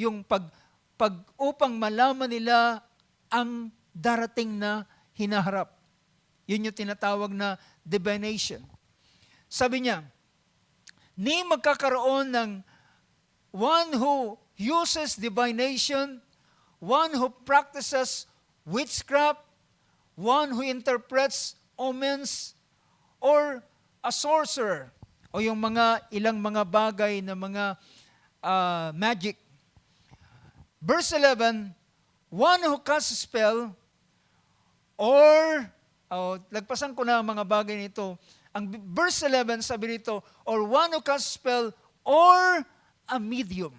upang malaman nila ang darating na hinaharap. Yun yung tinatawag na divination. Sabi niya, ni magkakaroon ng one who uses divination, one who practices witchcraft, one who interprets omens, or a sorcerer, o yung ilang mga bagay na mga magic. Verse 11, one who casts spell, or, lagpasan ko na ang mga bagay nito. Ang verse 11, sabi nito, or one who casts spell, or a medium.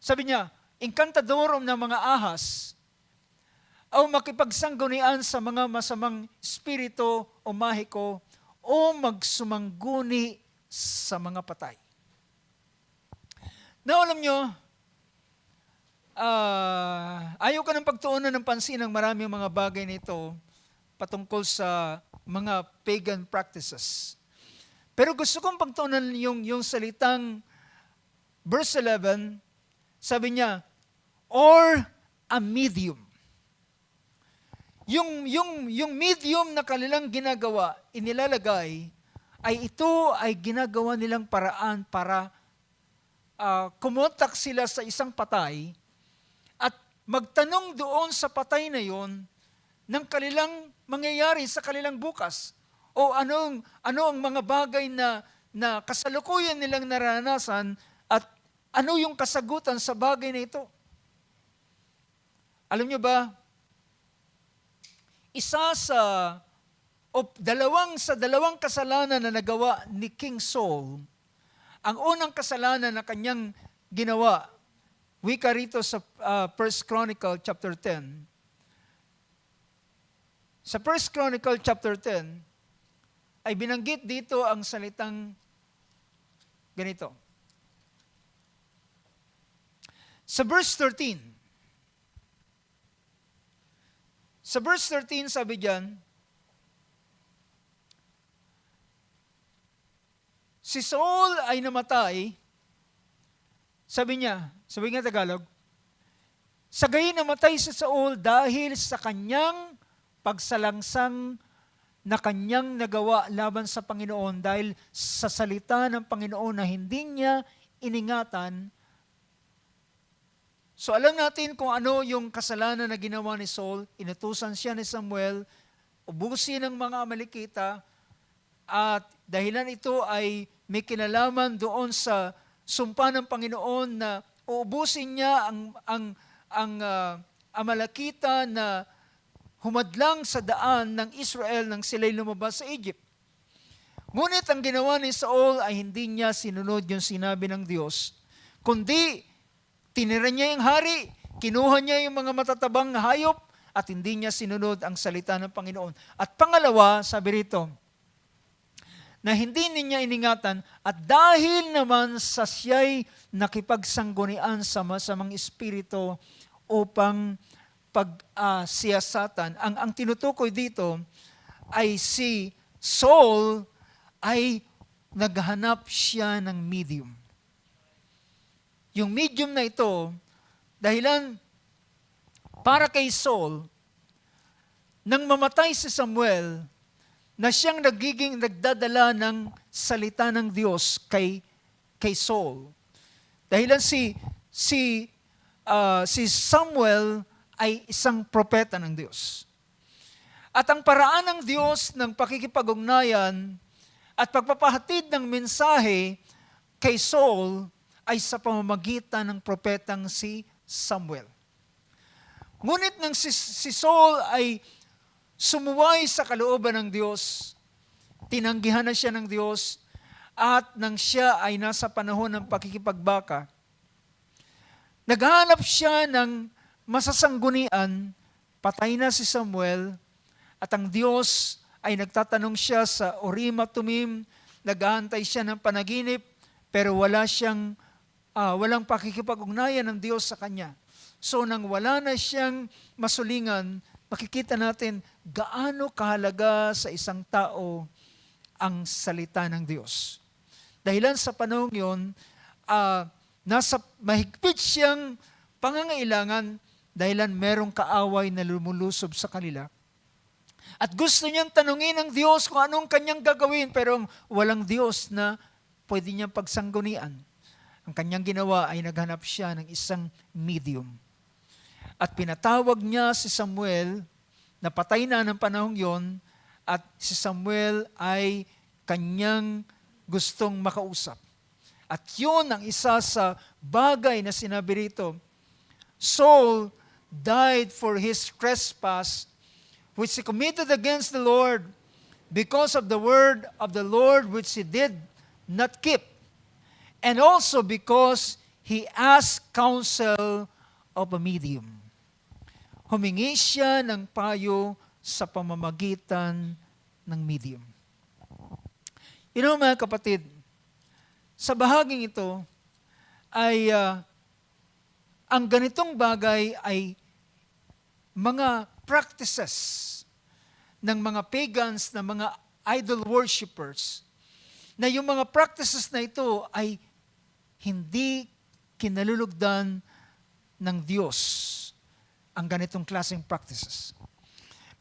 Sabi niya, inkantadorom ng mga ahas, o makipagsanggunian sa mga masamang espiritu o mahiko, o magsumangguni sa mga patay. Now, alam nyo, ayaw ka ng pagtuunan ng pansin ng maraming mga bagay nito patungkol sa mga pagan practices. Pero gusto kong pagtuunan yung salitang verse 11, sabi niya, or a medium. Yung medium na kanilang ginagawa, inilalagay, ay ito ay ginagawa nilang paraan para kumontak sila sa isang patay at magtanong doon sa patay na yon ng kanilang mangyayari sa kanilang bukas. O ano ang mga bagay na kasalukuyan nilang naranasan at ano yung kasagutan sa bagay na ito. Alam niyo ba, dalawang kasalanan na nagawa ni King Saul, ang unang kasalanan na kanyang ginawa, wika rito sa 1 Chronicle chapter 10. Sa 1 Chronicle chapter 10, ay binanggit dito ang salitang ganito. Sa verse 13, sabi diyan, si Saul ay namatay, sabi nga Tagalog, sa gayon namatay si Saul dahil sa kanyang pagsalangsang na kanyang nagawa laban sa Panginoon dahil sa salita ng Panginoon na hindi niya iningatan. So alam natin kung ano yung kasalanan na ginawa ni Saul. Inutusan siya ni Samuel, ubusin ang mga Amalekita, at dahilan ito ay may kinalaman doon sa sumpa ng Panginoon na uubusin niya ang Amalekita na humadlang sa daan ng Israel nang sila'y lumabas sa Egypt. Ngunit ang ginawa ni Saul ay hindi niya sinunod yung sinabi ng Diyos, kundi tinira niya yung hari, kinuha niya yung mga matatabang hayop, at hindi niya sinunod ang salita ng Panginoon. At pangalawa, sabi rito, na hindi niya iningatan, at dahil naman sa siya'y nakipagsanggunian sa masamang espiritu upang pagsiyasatan. Ang tinutukoy dito ay si Saul ay naghanap siya ng medium. Yung medium na ito, dahilan para kay Saul, nang mamatay si Samuel, na siyang nagdadala ng salita ng Diyos kay Saul. Dahilan si Samuel ay isang propeta ng Diyos. At ang paraan ng Diyos ng pakikipag-ugnayan at pagpapahatid ng mensahe kay Saul ay sa pamamagitan ng propetang si Samuel. Ngunit nang si Saul ay sumuway sa kalooban ng Diyos, tinanggihan na siya ng Diyos, at nang siya ay nasa panahon ng pakikipagbaka, naghanap siya ng masasanggunian, patay na si Samuel, at ang Diyos ay nagtatanong siya sa Urim at Tumim, naghahantay siya ng panaginip, pero walang pakikipag-ugnayan ng Diyos sa kanya. So nang wala na siyang masulingan, makikita natin gaano kahalaga sa isang tao ang salita ng Diyos. Dahilan sa panahon yun, nasa mahigpit siyang pangangailangan dahilan merong kaaway na lumulusob sa kanila. At gusto niyang tanungin ng Diyos kung anong kanyang gagawin, pero walang Diyos na pwede niyang pagsanggunian. Ang kanyang ginawa ay naghanap siya ng isang medium. At pinatawag niya si Samuel, na patay na ng panahong yon, at si Samuel ay kanyang gustong makausap. At yun ang isa sa bagay na sinabi rito. Saul died for his trespass, which he committed against the Lord, because of the word of the Lord which he did not keep, and also because he asked counsel of a medium. Humingi siya ng payo sa pamamagitan ng medium. You know, mga kapatid, sa bahaging ito ay ang ganitong bagay ay mga practices ng mga pagans, na mga idol worshippers, na yung mga practices na ito ay hindi kinalulugdan ng Diyos, ang ganitong klaseng practices.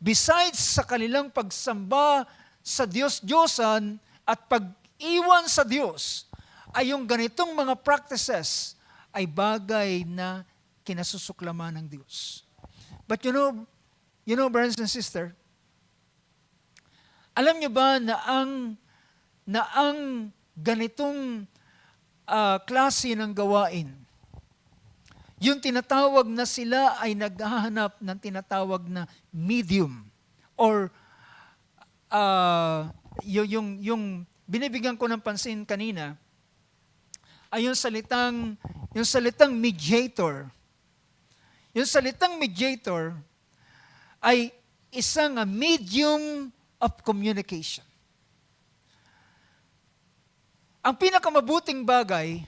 Besides sa kanilang pagsamba sa Diyos-Diyosan at pag-iwan sa Diyos, ay yung ganitong mga practices ay bagay na kinasusuklaman ng Diyos. But you know, brothers and sisters, alam niyo ba na ang ganitong klase ng gawain, yung tinatawag na sila ay naghahanap ng tinatawag na medium, or yung binibigyan ko ng pansin kanina, ay yung salitang mediator. Yung salitang mediator ay isang medium of communication. Ang pinakamabuting bagay,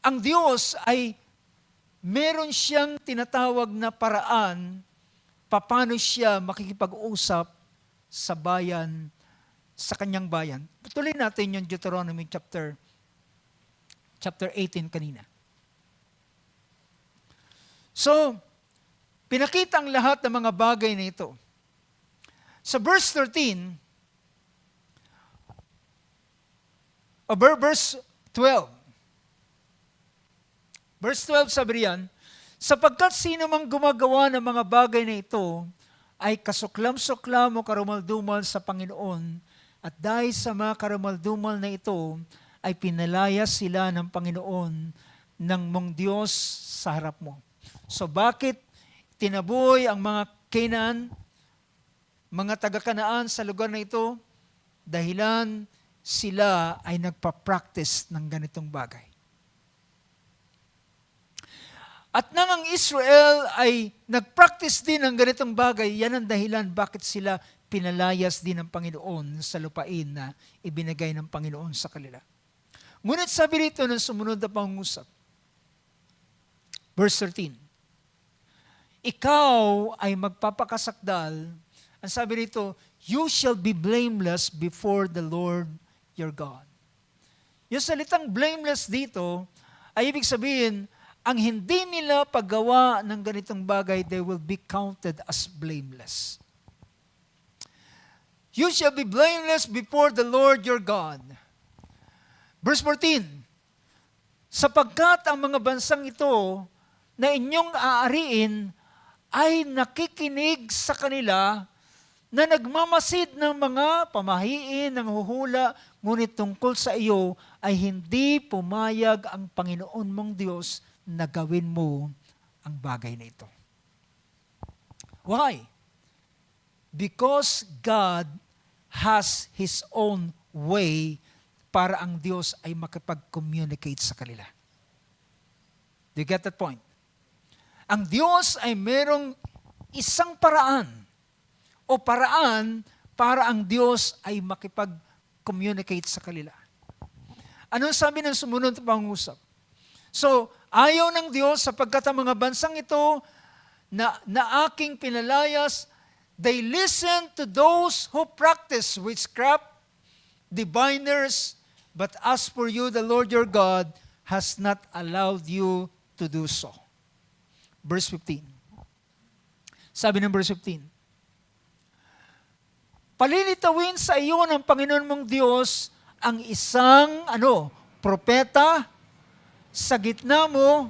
ang Diyos ay meron siyang tinatawag na paraan paano siya makikipag-usap sa bayan, sa kanyang bayan. Patuloy natin yung Deuteronomy chapter 18 kanina. So, pinakita ang lahat ng mga bagay na ito. Sa verse 13, o verse 12, verse 12 sabi riyan, sapagkat sino mang gumagawa ng mga bagay na ito, ay kasuklam-suklam o karumaldumal sa Panginoon, at dahil sa mga karumaldumal na ito, ay pinalaya sila ng Panginoon ng mong Diyos sa harap mo. So bakit tinaboy ang mga Canaan, mga taga-Kanaan sa lugar na ito? Dahilan sila ay nagpa-practice ng ganitong bagay. At nang ang Israel ay nag-practice din ng ganitong bagay, yan ang dahilan bakit sila pinalayas din ng Panginoon sa lupain na ibinigay ng Panginoon sa kanila. Ngunit sabi rito ng sumunod na pangungusap, verse 13, ikaw ay magpapakasakdal, ang sabi rito, you shall be blameless before the Lord your God. Yung salitang blameless dito, ay ibig sabihin, ang hindi nila paggawa ng ganitong bagay, they will be counted as blameless. You shall be blameless before the Lord your God. Verse 14, sapagkat ang mga bansang ito na inyong aariin ay nakikinig sa kanila na nagmamasid ng mga pamahiin ng huhula, ngunit tungkol sa iyo ay hindi pumayag ang Panginoon mong Diyos na gawin mo ang bagay na ito. Why? Because God has His own way para ang Diyos ay makipag-communicate sa kanila. Do you get that point? Ang Diyos ay merong isang paraan o paraan para ang Diyos ay makipag-communicate sa kanila. Anong sabi ng sumunod na pangungusap? So, ayaw ng Diyos sapagkat ang mga bansang ito na aking pinalayas, they listen to those who practice witchcraft, diviners, but as for you, the Lord your God has not allowed you to do so. Verse 15. Sabi ng verse 15, palilitawin sa iyo ng Panginoon mong Diyos ang isang propeta sa gitna mo,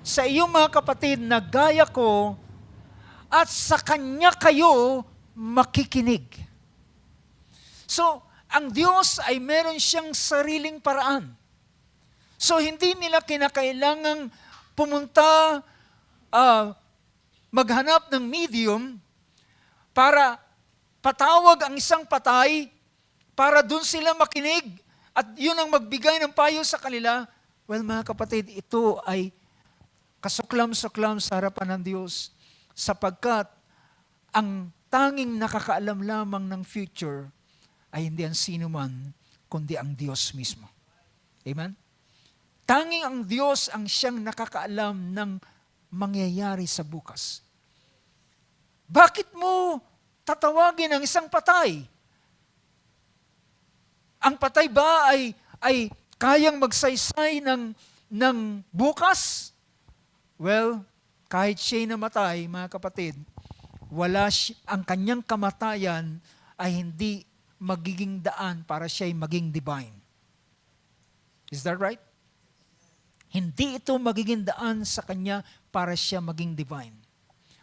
sa iyong mga kapatid na gaya ko, at sa kanya kayo makikinig. So, ang Diyos ay meron siyang sariling paraan. So, hindi nila kinakailangang pumunta, maghanap ng medium para patawag ang isang patay, para dun sila makinig, at yun ang magbigay ng payo sa kanila. Well, mga kapatid, ito ay kasuklam-suklam sa harapan ng Diyos, sapagkat ang tanging nakakaalam lamang ng future ay hindi ang sino man, kundi ang Diyos mismo. Amen? Tanging ang Diyos ang siyang nakakaalam ng mangyayari sa bukas. Bakit mo tatawagin ang isang patay? Ang patay ba ay kayang magsaysay ng bukas? Well, kahit siya'y namatay, mga kapatid, ang kanyang kamatayan ay hindi magiging daan para siya'y maging divine. Is that right? Hindi ito magiging daan sa kanya para siya maging divine.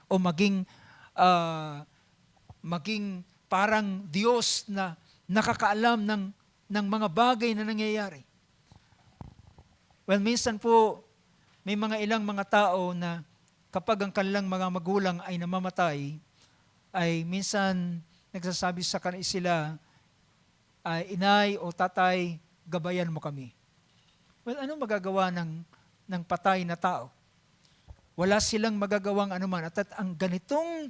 O maging parang Diyos na nakakaalam ng mga bagay na nangyayari. Well, minsan po, may ilang mga tao na kapag ang kanilang mga magulang ay namamatay, ay minsan nagsasabi sa sila, inay o tatay, gabayan mo kami. Well, ano magagawa ng patay na tao? Wala silang magagawang anuman. At ang ganitong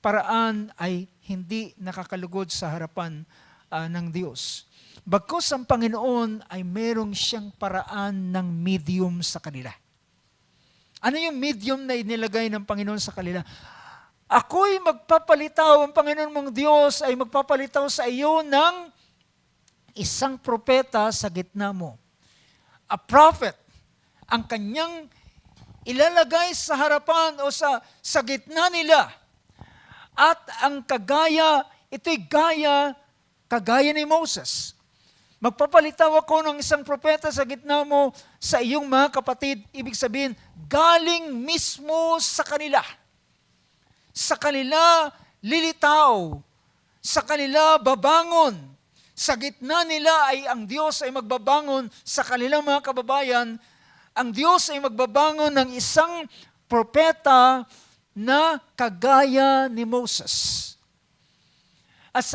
paraan ay hindi nakakalugod sa harapan ng Diyos. Bagkus ang Panginoon ay merong siyang paraan ng medium sa kanila. Ano yung medium na inilagay ng Panginoon sa kanila? Ako'y magpapalitaw, ang Panginoon mong Diyos ay magpapalitaw sa iyo ng isang propeta sa gitna mo. A prophet, ang kanyang ilalagay sa harapan o sa gitna nila. At ang ito'y kagaya ni Moses. Magpapalitaw ako ng isang propeta sa gitna mo, sa iyong mga kapatid. Ibig sabihin, galing mismo sa kanila. Sa kanila lilitaw. Sa kanila babangon. Sa gitna nila ay ang Diyos ay magbabangon sa kanilang mga kababayan. Ang Diyos ay magbabangon ng isang propeta na kagaya ni Moses. At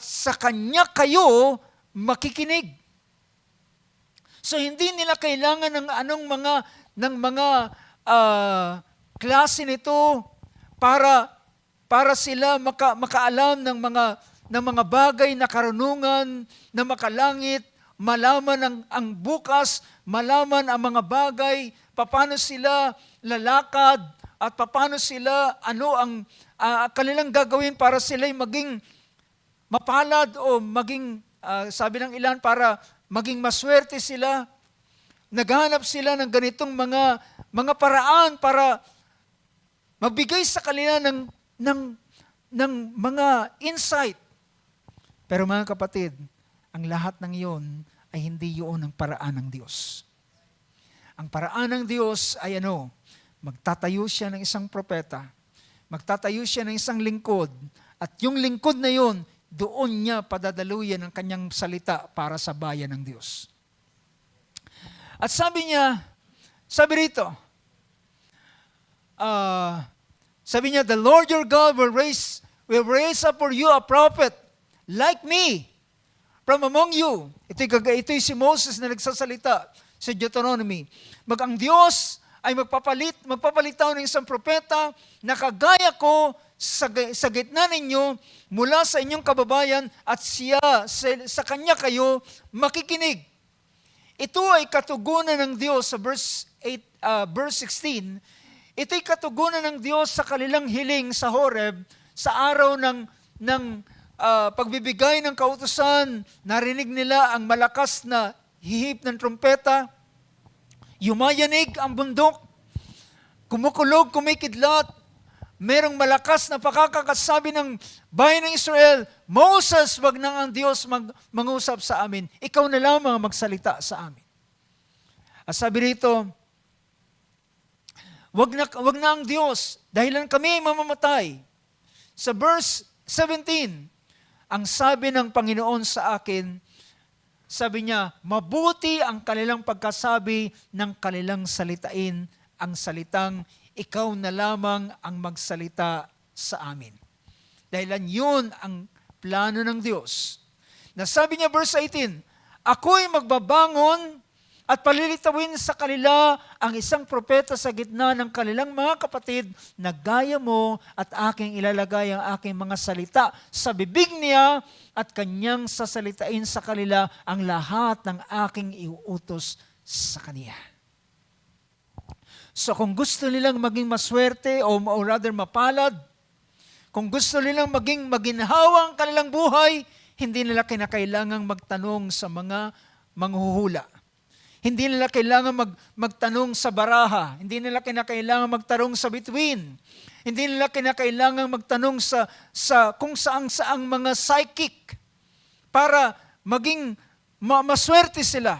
sa kanya kayo makikinig. So hindi nila kailangan ng mga klase nito para sila makaalam ng mga bagay na karunungan na makalangit, malaman ang bukas, malaman ang mga bagay, paano sila lalakad, at paano sila, ang kanilang gagawin para sila'y maging mapalad o maging, sabi ng ilan, para maging maswerte sila. Naghanap sila ng ganitong mga paraan para magbigay sa kanila ng mga insight. Pero mga kapatid, ang lahat ng iyon ay hindi yun ang paraan ng Diyos. Ang paraan ng Diyos ay magtatayo siya ng isang propeta, magtatayo siya ng isang lingkod, at yung lingkod na yun, doon niya padadaluyan ang kanyang salita para sa bayan ng Diyos. At sabi rito, the Lord your God will raise up for you a prophet like me from among you. Ito'y si Moses na nagsasalita sa Deuteronomy. Ang Diyos ay magpapalitaw ng isang propeta na kagaya ko sa gitna ninyo mula sa inyong kababayan, at siya sa kanya kayo makikinig. Ito ay katugunan ng Diyos sa verse 16. Ito'y katugunan ng Diyos sa kanilang hiling sa Horeb sa araw ng pagbibigay ng kautusan. Narinig nila ang malakas na hihip ng trumpeta. Yumayanig ang bundok, kumukulog, kumikidlat, merong malakas na pakakakasabi ng bayan ng Israel, Moses, wag nang ang Diyos mangusap sa amin. Ikaw na lamang magsalita sa amin. At sabi rito, wag na ang Diyos, dahilan kami mamamatay. Sa verse 17, ang sabi ng Panginoon sa akin, sabi niya, mabuti ang kanilang pagkasabi ng kanilang salitain, ang salitang, ikaw na lamang ang magsalita sa amin. Dahilan yun ang plano ng Diyos. Nasabi niya, verse 18, ako'y magbabangon at palilitawin sa kanila ang isang propeta sa gitna ng kanilang mga kapatid na gaya mo at aking ilalagay ang aking mga salita sa bibig niya at kanyang sasalitain sa kanila ang lahat ng aking iuutos sa kaniya. So kung gusto nilang maging maswerte o rather mapalad, kung gusto nilang maging maginhawa ang kanilang buhay, hindi nila kinakailangang magtanong sa mga manghuhula. Hindi nila kailangan magtanong sa baraha. Hindi nila kinakailangan magtanong sa bituin. Hindi nila kinakailangan magtanong sa kung saang mga psychic para maging maswerte sila.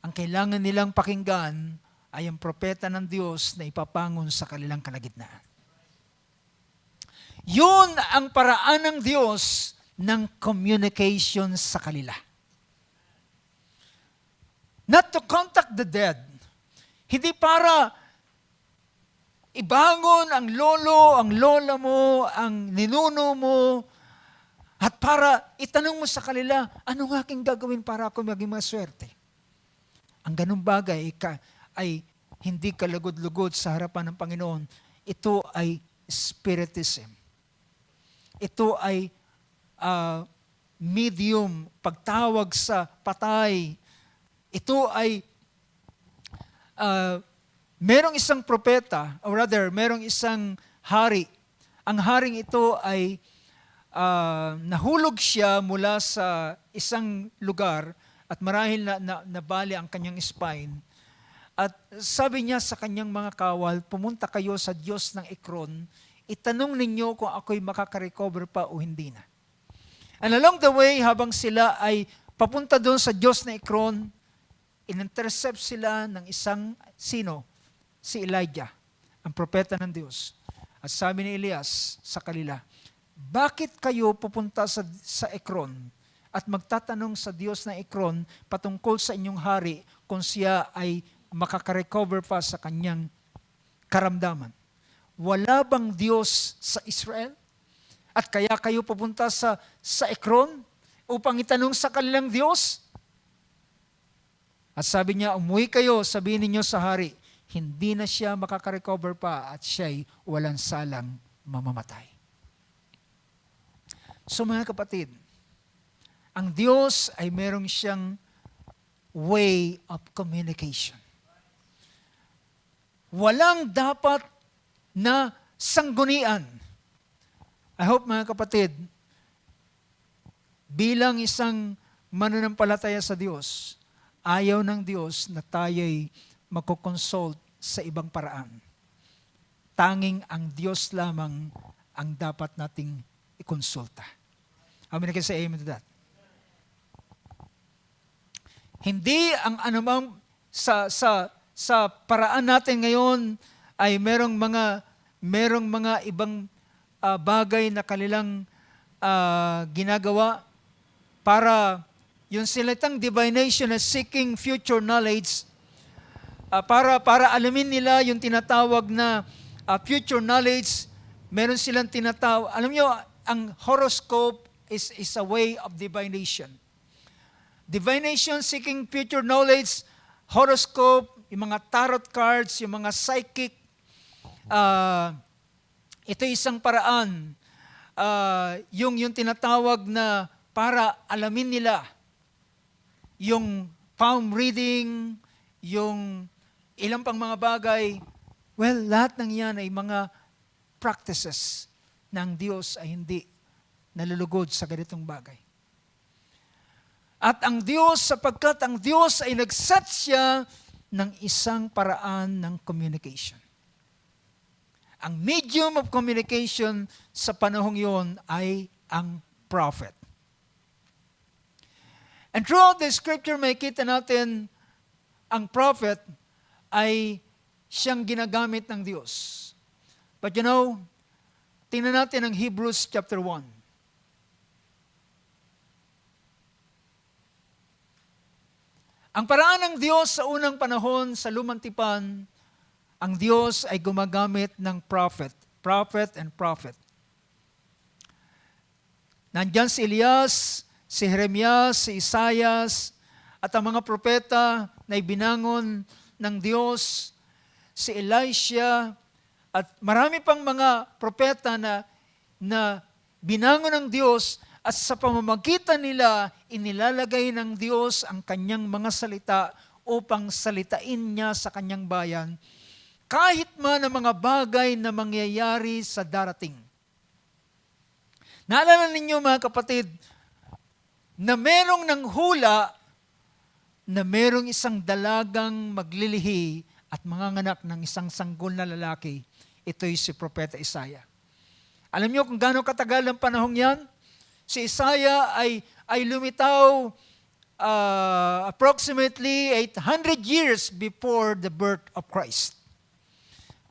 Ang kailangan nilang pakinggan ay ang propeta ng Diyos na ipapangon sa kanilang kalagitnaan. Yun ang paraan ng Diyos ng communication sa kanila. Not to contact the dead. Hindi para ibangon ang lolo, ang lola mo, ang ninuno mo, at para itanong mo sa kanila, anong aking gagawin para ako maging maswerte? Ang ganung bagay ay hindi kalugod-lugod sa harapan ng Panginoon. Ito ay spiritism. Ito ay medium, pagtawag sa patay. Ito ay, merong isang propeta, or rather, merong isang hari. Ang haring ito ay, nahulog siya mula sa isang lugar at marahil nabali ang kanyang spine. At sabi niya sa kanyang mga kawal, pumunta kayo sa Diyos ng Ekron, itanong ninyo kung ako'y makaka-recover pa o hindi na. And along the way, habang sila ay papunta doon sa Diyos ng Ekron, in-intercept sila ng isang sino? Si Elijah, ang propeta ng Diyos. At sabi ni Elias sa kanila, bakit kayo pupunta sa Ekron at magtatanong sa Diyos ng Ekron patungkol sa inyong hari kung siya ay makaka-recover pa sa kanyang karamdaman? Wala bang Diyos sa Israel? At kaya kayo pupunta sa Ekron upang itanong sa kanilang Diyos? At sabi niya, umuwi kayo, sabihin ninyo sa hari, hindi na siya makaka-recover pa at siya'y walang salang mamamatay. So mga kapatid, ang Diyos ay merong siyang way of communication. Walang dapat na sanggunian. I hope mga kapatid, bilang isang mananampalataya sa Diyos, ayaw ng Diyos na tayo'y magkoconsult sa ibang paraan. Tanging ang Diyos lamang ang dapat nating ikonsulta. How many can say amen to that? Hindi ang anumang sa paraan natin ngayon ay merong mga ibang bagay na kanilang ginagawa para yung salitang divination na seeking future knowledge, para alamin nila yung tinatawag na future knowledge, meron silang tinatawag. Alam nyo, ang horoscope is a way of divination. Divination, seeking future knowledge, horoscope, yung mga tarot cards, yung mga psychic, ito isang paraan, yung tinatawag na para alamin nila yung palm reading, yung ilang pang mga bagay. Well, lahat ng yan ay mga practices ng Diyos ay hindi nalulugod sa ganitong bagay. At ang Diyos, sapagkat ang Diyos ay nag-set siya ng isang paraan ng communication. Ang medium of communication sa panahong yon ay ang prophet. And throughout the scripture, makikita natin ang prophet ay siyang ginagamit ng Diyos. But you know, tingnan natin ang Hebrews chapter 1. Ang paraan ng Diyos sa unang panahon, sa lumang tipan, ang Diyos ay gumagamit ng prophet and prophet. Nandyan si Elias, si Jeremias, si Isaias, at ang mga propeta na ibinangon ng Diyos, si Elisha, at marami pang mga propeta na binangon ng Diyos, at sa pamamagitan nila, inilalagay ng Diyos ang kanyang mga salita upang salitain niya sa kanyang bayan, kahit man ang mga bagay na mangyayari sa darating. Naalala ninyo mga kapatid, na merong nang hula na merong isang dalagang maglilihi at manganganak ng isang sanggol na lalaki. Ito'y si Propeta Isaiah. Alam niyo kung gaano katagal ang panahong yan? Si Isaiah ay lumitaw approximately 800 years before the birth of Christ.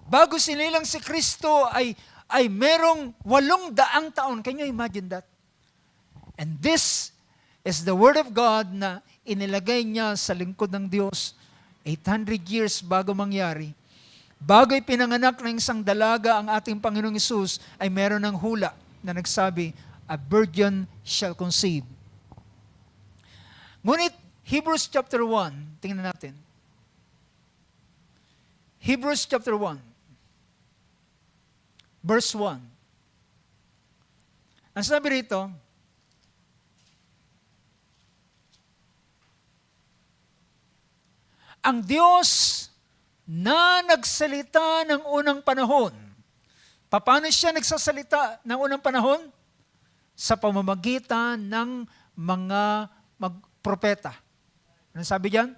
Bago sinilang si Kristo ay merong 800 taon. Can you imagine that? And this is the Word of God na inilagay niya sa lingkod ng Diyos 800 years bago mangyari. Bago ipinanganak ng isang dalaga ang ating Panginoong Hesus, ay meron ng hula na nagsabi, a virgin shall conceive. Ngunit, Hebrews chapter 1, tingnan natin. Hebrews chapter 1, verse 1. Ang sabi rito, ang Diyos na nagsalita ng unang panahon. Paano siya nagsasalita ng unang panahon? Sa pamamagitan ng mga propeta. Ano sabi diyan?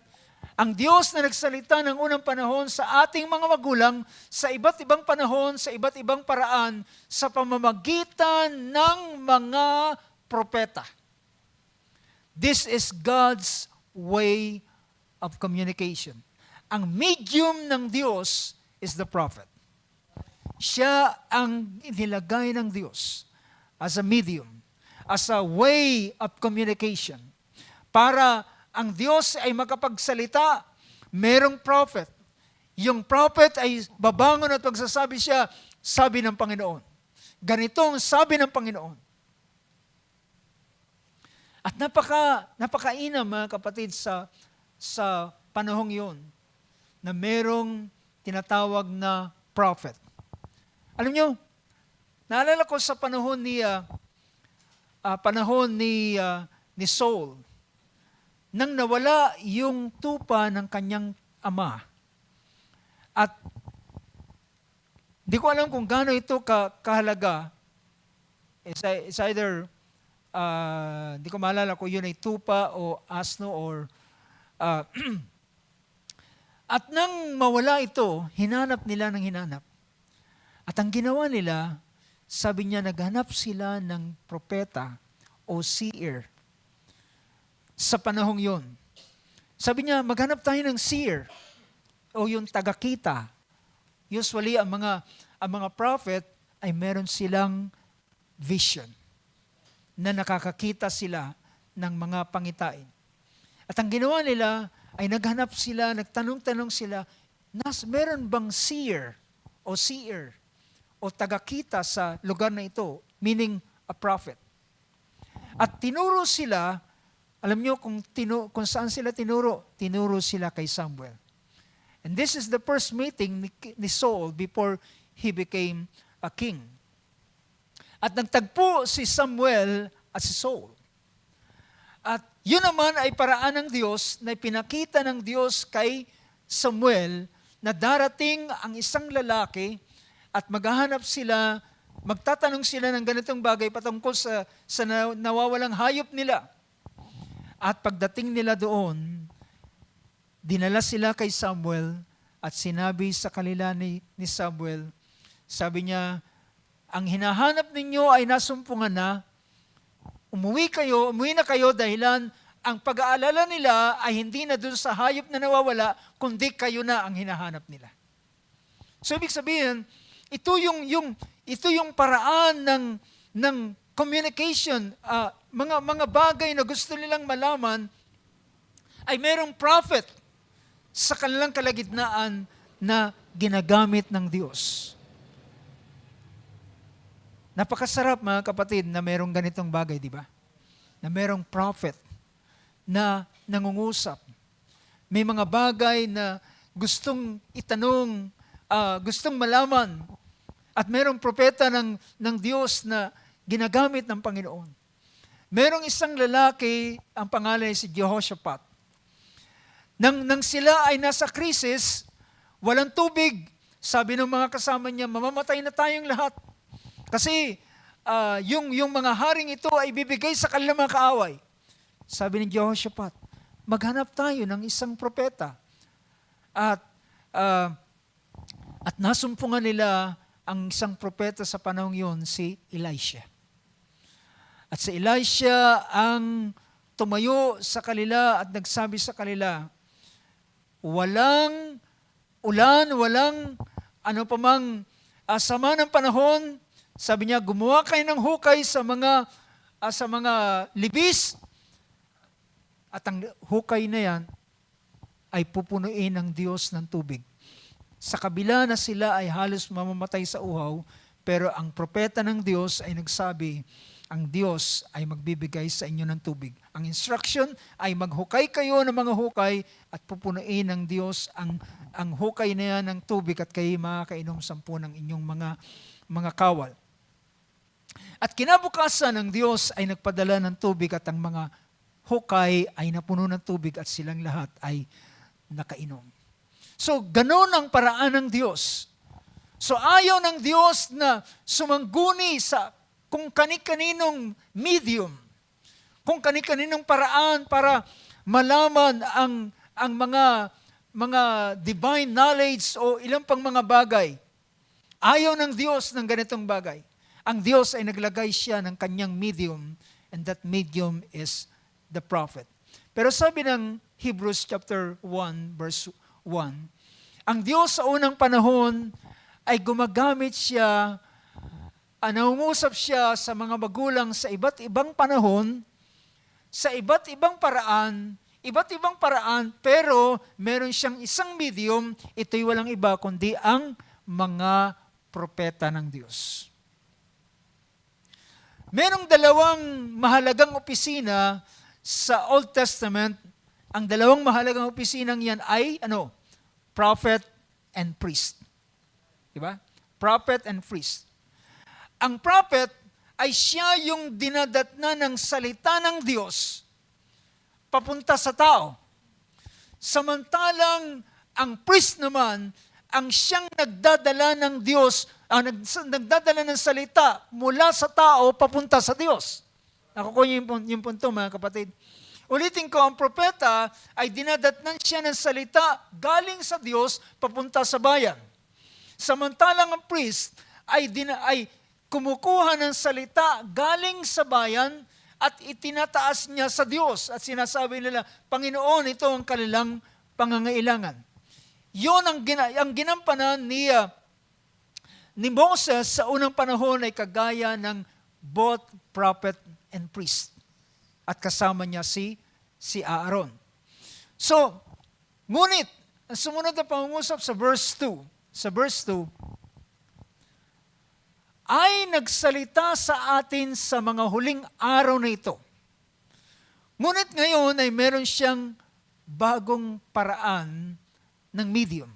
Ang Diyos na nagsalita ng unang panahon sa ating mga magulang sa iba't ibang panahon, sa iba't ibang paraan, sa pamamagitan ng mga propeta. This is God's way of communication. Ang medium ng Diyos is the prophet. Siya ang inilagay ng Diyos as a medium, as a way of communication. Para ang Diyos ay makapagsalita, merong prophet. Yung prophet ay babangon at magsasabi siya, sabi ng Panginoon. Ganitong sabi ng Panginoon. At napakainam mga kapatid sa panahong yun, na merong tinatawag na prophet. Alam nyo, naalala ko sa panahon ni Saul, nang nawala yung tupa ng kanyang ama. At di ko alam kung gaano ito kahalaga. It's either, di ko maalala kung yun ay tupa o asno or at nang mawala ito, hinanap nila ng hinanap. At ang ginawa nila, sabi niya, naghanap sila ng propeta o seer sa panahong yon. Sabi niya, maghanap tayo ng seer o yung tagakita. Usually, ang mga prophet ay meron silang vision na nakakakita sila ng mga pangitain. At ang ginawa nila ay naghanap sila, nagtanong-tanong sila, meron bang seer o tagakita sa lugar na ito, meaning a prophet. At tinuro sila, alam nyo kung saan sila tinuro sila kay Samuel. And this is the first meeting ni Saul before he became a king. At nagtagpo si Samuel at si Saul. At yun naman ay paraan ng Diyos na pinakita ng Diyos kay Samuel na darating ang isang lalaki at maghahanap sila, magtatanong sila ng ganitong bagay patungkol sa nawawalang hayop nila. At pagdating nila doon, dinala sila kay Samuel at sinabi sa kanila ni Samuel, Sabi niya, ang hinahanap ninyo ay nasumpungan na, umuwi na kayo dahilan ang pag-aalala nila ay hindi na dun sa hayop na nawawala, kundi kayo na ang hinahanap nila. So ibig sabihin, ito yung paraan ng communication, mga bagay na gusto nilang malaman ay merong prophet sa kanilang kalagitnaan na ginagamit ng Diyos. Napakasarap mga kapatid na merong ganitong bagay, di ba? Na merong prophet na nangungusap. May mga bagay na gustong itanong, gustong malaman. At merong propeta ng Diyos na ginagamit ng Panginoon. Merong isang lalaki, ang pangalan ay si Jehoshaphat. Nang sila ay nasa krisis, walang tubig, sabi ng mga kasama niya, mamamatay na tayong lahat. Kasi yung mga haring ito ay bibigay sa kanilang mga kaaway. Sabi ni Jehoshaphat, maghanap tayo ng isang propeta. At nasumpungan nila ang isang propeta sa panahong yun, si Elisha. At si Elisha ang tumayo sa kanila at nagsabi sa kanila, walang ulan, walang ano pa mang sama ng panahon. Sabi niya, gumawa kayo ng hukay sa mga libis. At ang hukay na yan ay pupunuin ng Diyos ng tubig. Sa kabila na sila ay halos mamamatay sa uhaw, pero ang propeta ng Diyos ay nagsabi, ang Diyos ay magbibigay sa inyo ng tubig. Ang instruction ay maghukay kayo ng mga hukay at pupunuin ng Diyos ang hukay na yan ng tubig at kayo makakainom 10 ng inyong mga kawal. At kinabukasan ng Diyos ay nagpadala ng tubig at ang mga hukay ay napuno ng tubig at silang lahat ay nakainom. So, ganun ang paraan ng Diyos. So, ayaw ng Diyos na sumangguni sa kung kani-kaninong medium, kung kani-kaninong paraan para malaman ang mga divine knowledge o ilang pang mga bagay. Ayaw ng Diyos ng ganitong bagay. Ang Diyos ay naglagay siya ng kanyang medium, and that medium is the prophet. Pero sabi ng Hebrews chapter 1 verse 1, ang Diyos sa unang panahon ay gumagamit siya, nangungusap siya sa mga magulang sa iba't ibang panahon, sa iba't ibang paraan, pero meron siyang isang medium, ito'y walang iba kundi ang mga propeta ng Diyos. Merong 2 mahalagang opisina sa Old Testament. Ang 2 mahalagang opisinang yan ay prophet and priest. Diba? Prophet and priest. Ang prophet ay siya yung dinadatna ng salita ng Diyos papunta sa tao. Samantalang ang priest naman, ang siyang nagdadala ng Diyos, nagdadala ng salita mula sa tao papunta sa Diyos. Nakukuha yung punto mga kapatid. Ulitin ko, ang propeta ay dinadatnan siya ng salita galing sa Diyos papunta sa bayan. Samantalang ang priest ay kumukuha ng salita galing sa bayan at itinataas niya sa Diyos. At sinasabi nila, Panginoon, ito ang kanilang pangangailangan. Yun ang ginampanan ni Moses sa unang panahon ay kagaya ng both prophet and priest. At kasama niya si Aaron. So, ngunit, ang sumunod na pangungusap sa verse 2, ay nagsalita sa atin sa mga huling araw na ito. Ngunit ngayon ay meron siyang bagong paraan ng medium.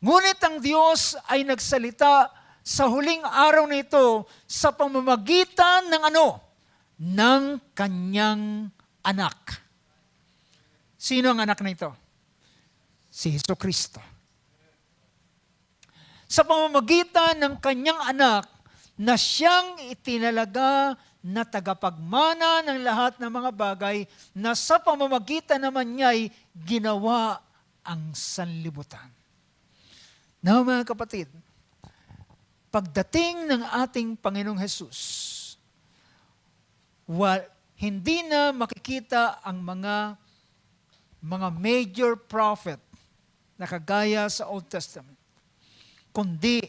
Ngunit ang Diyos ay nagsalita sa huling araw na ito sa pamamagitan ng ng kanyang anak. Sino ang anak na ito? Si Jesucristo. Sa pamamagitan ng kanyang anak na siyang itinalaga na tagapagmana ng lahat ng mga bagay na sa pamamagitan naman niya'y ginawa ang sanlibutan. Now mga kapatid, pagdating ng ating Panginoong Hesus, hindi na makikita ang mga major prophet na kagaya sa Old Testament, kundi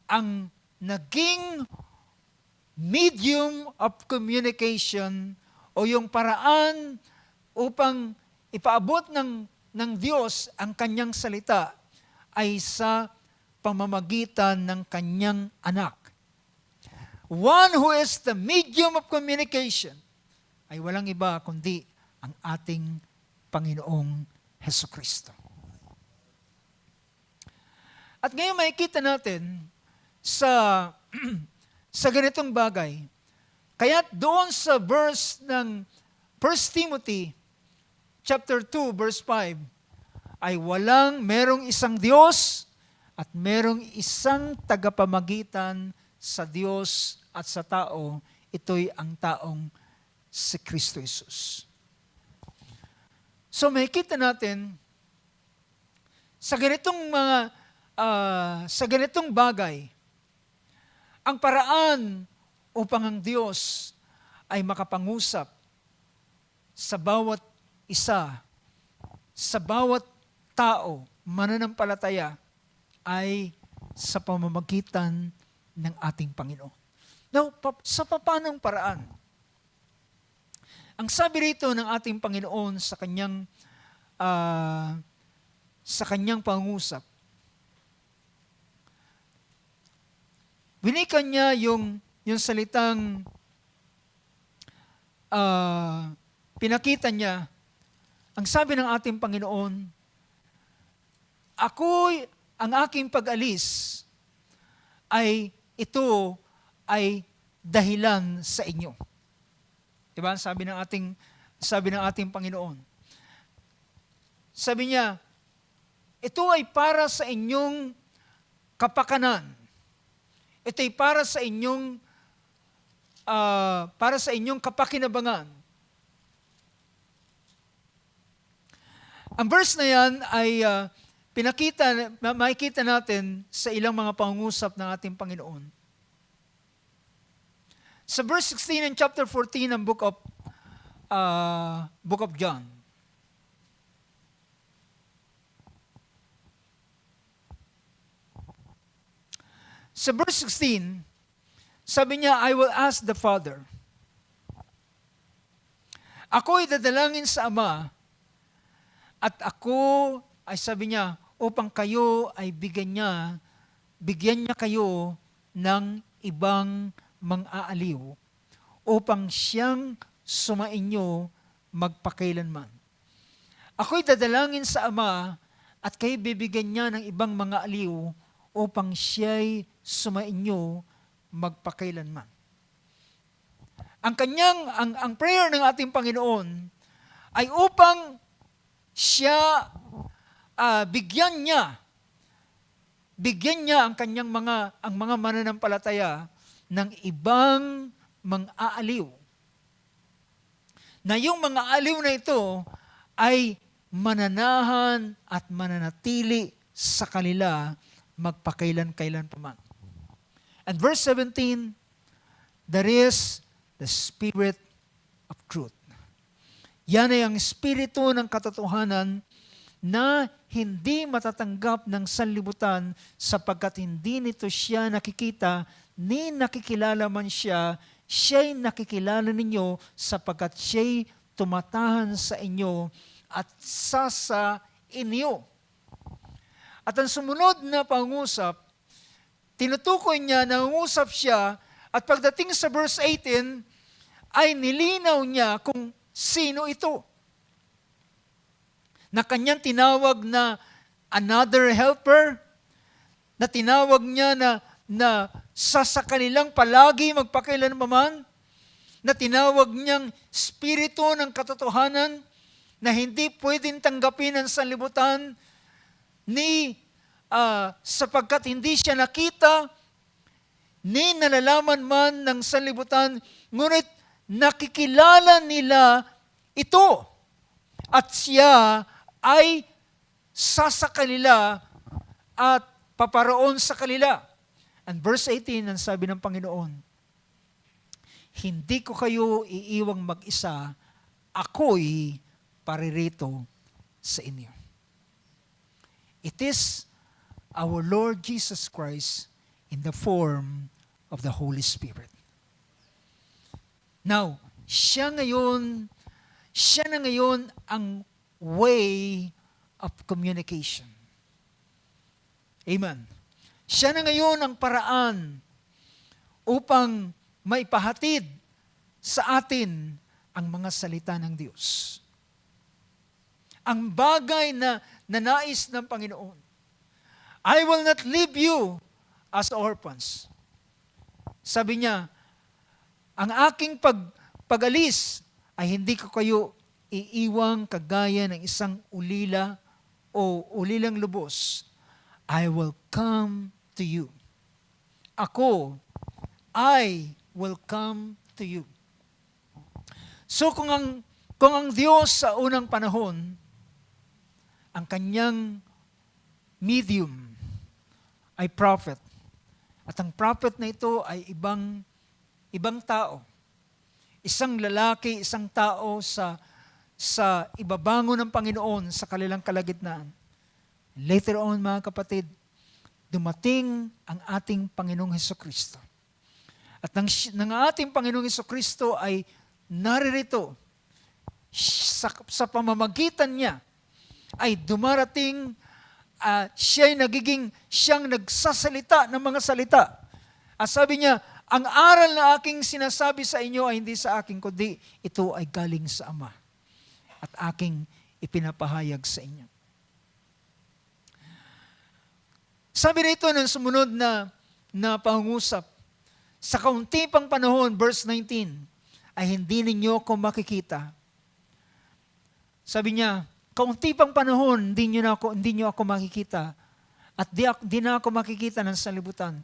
ang naging medium of communication o yung paraan upang ipaabot ng Diyos ang kanyang salita ay sa pamamagitan ng kanyang anak. One who is the medium of communication ay walang iba kundi ang ating Panginoong Hesukristo. At ngayon makikita natin sa ganitong bagay, kaya doon sa verse ng 1 Timothy chapter 2 verse 5 ay merong isang Diyos at merong isang tagapamagitan sa Diyos at sa tao, ito'y ang taong si Kristo Jesus. So makikita natin sa ganitong bagay, ang paraan upang ang Diyos ay makapangusap sa bawat isa, sa bawat tao, mananampalataya, ay sa pamamagitan ng ating Panginoon. Now, sa paanong paraan? Ang sabi rito ng ating Panginoon sa kanyang pangusap, winikan niya yung salitang pinakita niya. Ang sabi ng ating Panginoon, ang aking pag-alis ito ay dahilan sa inyo. Diba? Sabi ng ating Panginoon. Sabi niya, ito ay para sa inyong kapakanan. Ito ay para sa inyong kapakinabangan. Ang verse na yan ay makikita natin sa ilang mga pangungusap ng ating Panginoon. Sa verse 16 and chapter 14 ng book of John. Sa verse 16, sabi niya, I will ask the Father. Ako'y dadalangin sa Ama, at ako, ay sabi niya, upang kayo ay bigyan niya kayo ng ibang mang-aaliw, upang siyang sumainyo magpakailanman. Ako'y dadalangin sa Ama, at kayo bibigyan niya ng ibang mga aliw, upang siya'y sumainyo magpakailanman. Ang prayer ng ating Panginoon ay upang siya bigyan niya ang kanyang mga mananampalataya ng ibang mang-aaliw. Na yung mga aliw na ito ay mananahan at mananatili sa kanila magpakailan-kailan pa man. And verse 17, there is the Spirit of truth. Yan ay ang Espiritu ng katotohanan na hindi matatanggap ng sanlibutan sapagkat hindi nito siya nakikita ni nakikilala man siya, siya'y nakikilala ninyo sapagkat siya'y tumatahan sa inyo at sasa inyo. At ang sumunod na pangusap, tinutukoy niya, nangungusap siya, at pagdating sa verse 18, ay nilinaw niya kung sino ito. Na kanyang tinawag na another helper, na tinawag niya na sa kanilang palagi magpakailanman, na tinawag niyang Espiritu ng katotohanan, na hindi pwedeng tanggapin ng sanlibutan, sapagkat hindi siya nakita, ni nalalaman man ng sanlibutan, ngunit nakikilala nila ito. At siya ay sasa kanila at paparoon sa kanila. And verse 18, ang sabi ng Panginoon, hindi ko kayo iiwang mag-isa, ako'y paririto sa inyo. It is our Lord Jesus Christ in the form of the Holy Spirit. Now, siya na ngayon ang way of communication. Amen. Siya na ngayon ang paraan upang maipahatid sa atin ang mga salita ng Diyos. Ang bagay na nais ng Panginoon. I will not leave you as orphans. Sabi niya, ang aking pag-alis ay hindi ko kayo iiwang kagaya ng isang ulila o ulilang lubos. I will come to you. Ako, I will come to you. So kung ang Diyos sa unang panahon, ang kanyang medium ay prophet. At ang prophet na ito ay ibang tao. Isang lalaki, isang tao sa ibabango ng Panginoon sa kanilang kalagitnaan. Later on, mga kapatid, dumating ang ating Panginoong Hesukristo. At ng ating Panginoong Hesukristo ay naririto sa pamamagitan niya ay dumarating siyang nagsasalita ng mga salita. At sabi niya, ang aral na aking sinasabi sa inyo ay hindi sa akin, kundi ito ay galing sa Ama. At aking ipinapahayag sa inyo. Sabi rito ng sumunod na pangungusap, sa kaunti pang panahon, verse 19, ay hindi ninyo ako makikita. Sabi niya, kaunti pang panahon, hindi niyo ako makikita. At di na ako makikita ng sanlibutan.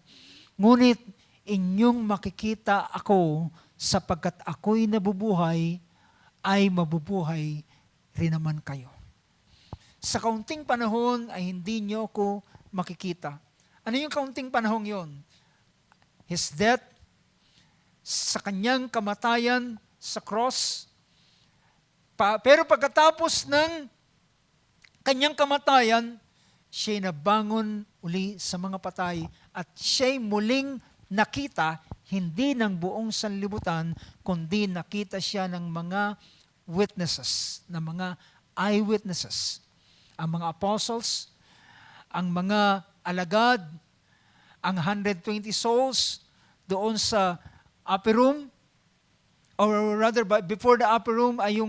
Ngunit inyong makikita ako sapagkat ako'y nabubuhay, ay mabubuhay rin naman kayo. Sa kaunting panahon ay hindi niyo ako makikita. Ano yung kaunting panahon yon? His death, sa kanyang kamatayan sa cross. Pero pagkatapos ng kanyang kamatayan, siya'y nabangon uli sa mga patay at siya'y muling nakita, hindi ng buong sanlibutan, kundi nakita siya ng mga witnesses, ng mga eyewitnesses. Ang mga apostles, ang mga alagad, ang 120 souls doon sa upper room, or rather before the upper room ay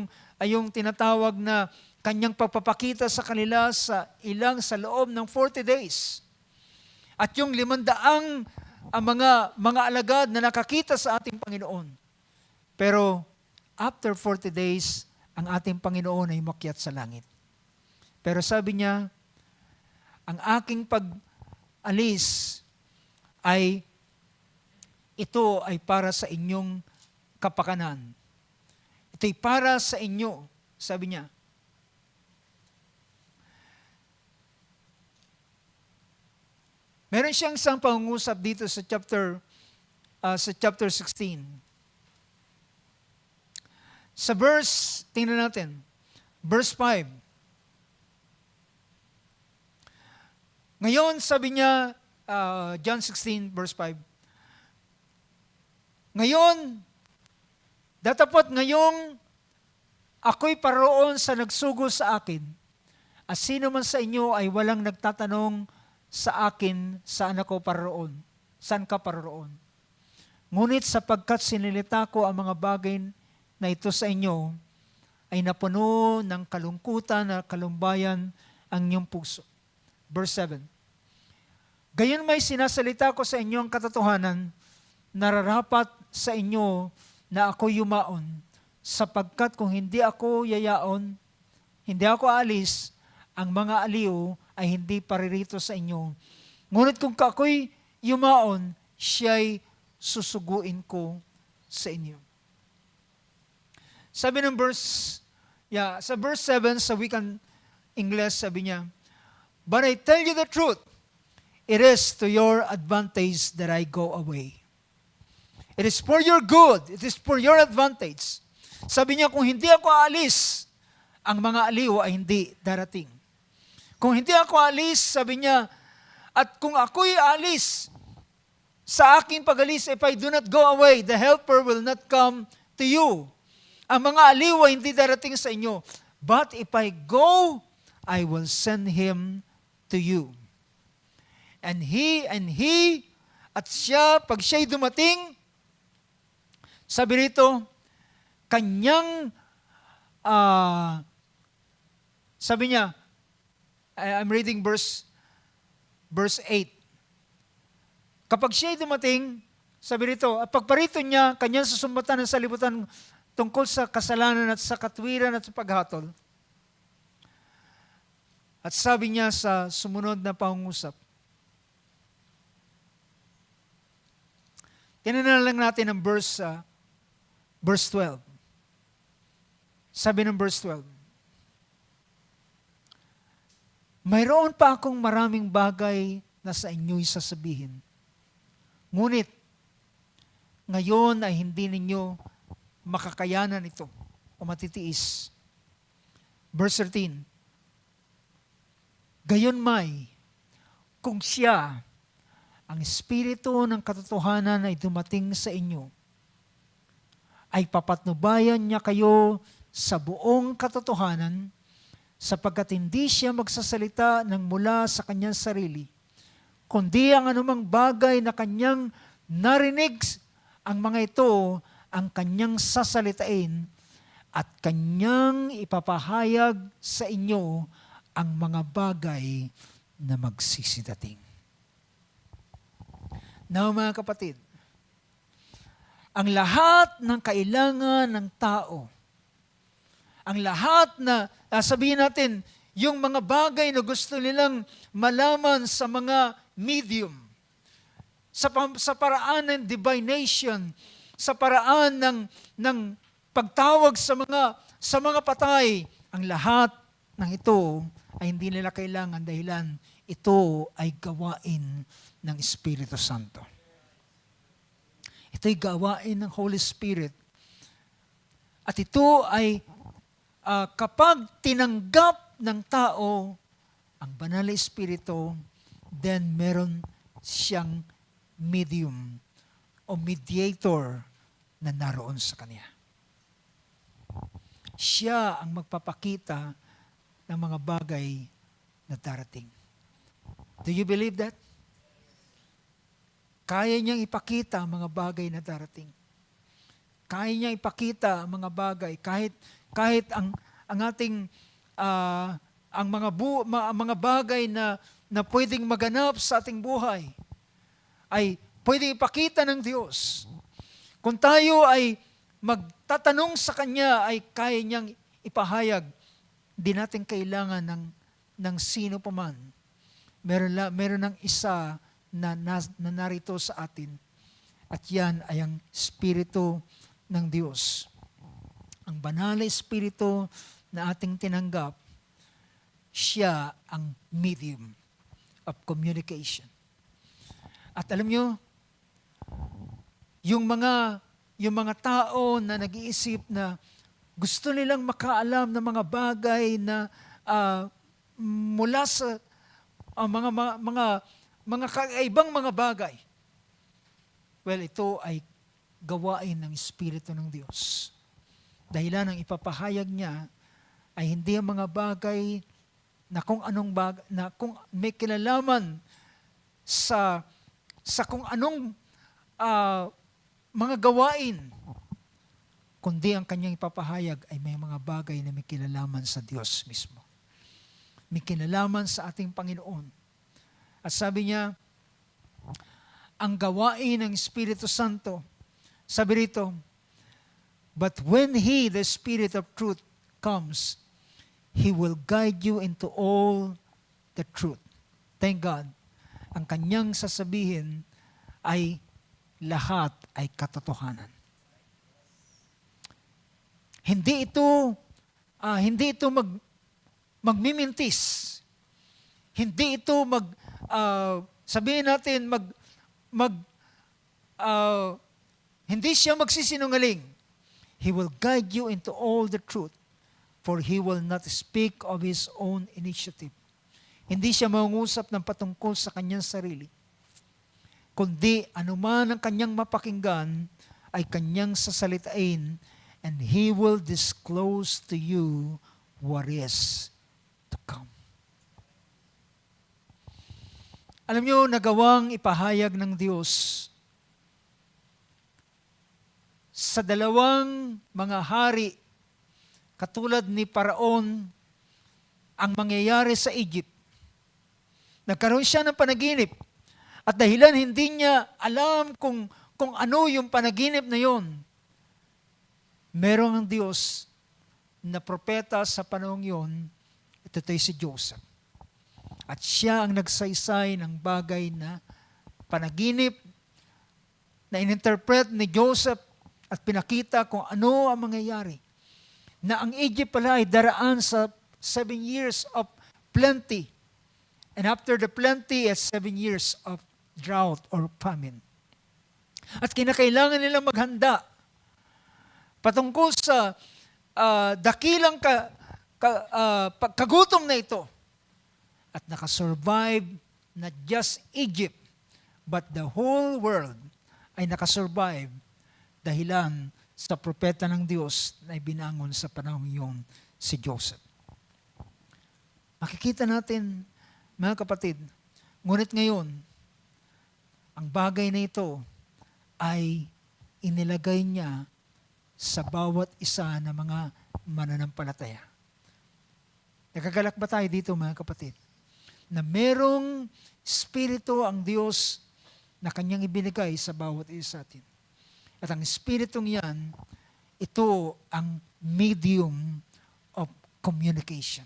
yung tinatawag na kanyang pagpapakita sa kanila sa loob ng 40 days. At yung 500 ang mga alagad na nakakita sa ating Panginoon. Pero after 40 days, ang ating Panginoon ay umakyat sa langit. Pero sabi niya, ang aking pag-alis ay ito ay para sa inyong kapakanan. Ito'y para sa inyo, sabi niya. Meron siyang isang pangungusap dito sa chapter 16. Sa verse, tingnan natin, verse 5. Ngayon, sabi niya, John 16, verse 5, ngayon, datapot ngayong ako'y paroon sa nagsugo sa akin, at sino man sa inyo ay walang nagtatanong sa akin, saan ako paroon? Saan ka paroon? Ngunit sapagkat sinilita ko ang mga bagay na ito sa inyo, ay napuno ng kalungkutan at kalumbayan ang inyong puso. Verse 7. Gayon may sinasalita ko sa inyo ang katotohanan, nararapat sa inyo na ako yumaon, sapagkat kung hindi ako yayaon, hindi ako alis, ang mga aliw ay hindi paririto sa inyo. Ngunit kung ako'y yumaon, siya'y susuguin ko sa inyo. Sabi ng sa verse 7 sa wikang Ingles, sabi niya, but I tell you the truth, it is to your advantage that I go away. It is for your good. It is for your advantage. Sabi niya, kung hindi ako aalis, ang mga aliw ay hindi darating. Kung hindi ako aalis, sabi niya, at kung ako'y aalis, sa aking pag-alis, if I do not go away, the helper will not come to you. Ang mga aliw ay hindi darating sa inyo. But if I go, I will send him to you. And he, at siya, pag siya'y dumating, sabi rito, kanyang, sabi niya, I'm reading verse 8. Kapag siya'y dumating, sabi rito, at pagparito niya, kanyang susumbatan ng salibutan tungkol sa kasalanan at sa katwiran at sa paghatol. At sabi niya sa sumunod na pangungusap, tinanong lang natin ang verse 12. Sabi ng verse 12, mayroon pa akong maraming bagay na sa inyo'y sasabihin. Ngunit, ngayon ay hindi ninyo makakayanan ito o matitiis. Verse 13, gayunmay, kung siya, ang Espiritu ng katotohanan ay dumating sa inyo, ay papatnubayan niya kayo sa buong katotohanan, sapagkat hindi siya magsasalita ng mula sa kanyang sarili, kundi ang anumang bagay na kanyang narinig, ang mga ito ang kanyang sasalitain at kanyang ipapahayag sa inyo ang mga bagay na magsisidating. Now mga kapatid, ang lahat ng kailangan ng tao, ang lahat na, sabihin natin, yung mga bagay na gusto nilang malaman sa mga medium, sa paraan ng divination, sa paraan ng pagtawag sa mga patay, ang lahat ng ito ay hindi nila kailangan dahilan ito ay gawain ng Espiritu Santo. Ito'y gawain ng Holy Spirit. At ito ay kapag tinanggap ng tao ang banal na Espiritu, then meron siyang medium o mediator na naroon sa kanya. Siya ang magpapakita ng mga bagay na darating. Do you believe that? Kaya niyang ipakita ang mga bagay na darating. Kaya niyang ipakita ang mga bagay kahit ang ating ang mga bagay na pwedeng maganap sa ating buhay ay pwedeng ipakita ng Diyos. Kung tayo ay magtatanong sa Kanya, ay kaya niyang ipahayag. Hindi natin kailangan ng sino pa man. Meron ng isa na narito sa atin. At yan ay ang Espiritu ng Diyos. Ang banal na Espiritu na ating tinanggap, siya ang medium of communication. At alam nyo, yung mga tao na nag-iisip na gusto nilang makaalam ng mga bagay na mula sa mga kakaibang mga bagay. Well, ito ay gawain ng Espiritu ng Diyos. Dahilan ng ipapahayag niya ay hindi ang mga bagay na kung anong bagay, na kung may kinalaman sa kung anong mga gawain, kundi ang kanyang ipapahayag ay may mga bagay na may kinalaman sa Diyos mismo. May kinalaman sa ating Panginoon. At sabi niya, ang gawain ng Espiritu Santo, sabi rito, but when He, the Spirit of truth, comes, He will guide you into all the truth. Thank God. Ang kanyang sasabihin ay lahat ay katotohanan. Hindi ito magmimintis. Hindi ito Sabihin natin, hindi siya magsisinungaling. He will guide you into all the truth, for He will not speak of His own initiative. Hindi siya mangungusap ng patungkol sa kanyang sarili, kundi anuman ang kanyang mapakinggan ay kanyang sasalitain, and He will disclose to you what is to come. Alam niyo, nagawang ipahayag ng Diyos sa dalawang mga hari, katulad ni Paraon, ang mangyayari sa Egypt. Nagkaroon siya ng panaginip, at dahilan hindi niya alam kung ano yung panaginip na yon, merong ang Diyos na propeta sa panahong yon, ito tayo si Joseph. At siya ang nagsaysay ng bagay na panaginip na ininterpret ni Joseph at pinakita kung ano ang mangyayari. Na ang Egypt pala ay daraan sa 7 years of plenty. And after the plenty is 7 years of drought or famine. At kinakailangan nilang maghanda patungkol sa dakilang kagutom na ito. At nakasurvive not just Egypt, but the whole world ay nakasurvive dahilan sa propeta ng Diyos na ibinangon sa panahon yun, si Joseph. Makikita natin, mga kapatid, ngunit ngayon, ang bagay na ito ay inilagay niya sa bawat isa ng mga mananampalataya. Nagagalak ba tayo dito, mga kapatid? Na merong Espiritu ang Diyos na Kanyang ibinigay sa bawat isa atin. At ang Espiritong yan, ito ang medium of communication.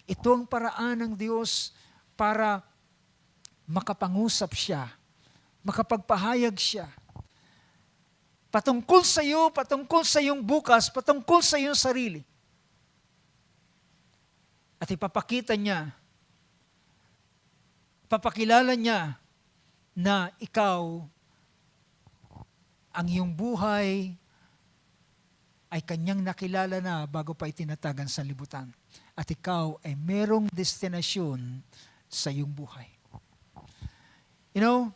Ito ang paraan ng Diyos para makapangusap siya, makapagpahayag siya. Patungkol sa iyo, patungkol sa iyong bukas, patungkol sa iyong sarili. At ipapakita niya, papakilala niya na ikaw, ang iyong buhay ay kanyang nakilala na bago pa itinatagan sa libutan. At ikaw ay merong destinasyon sa iyong buhay. You know,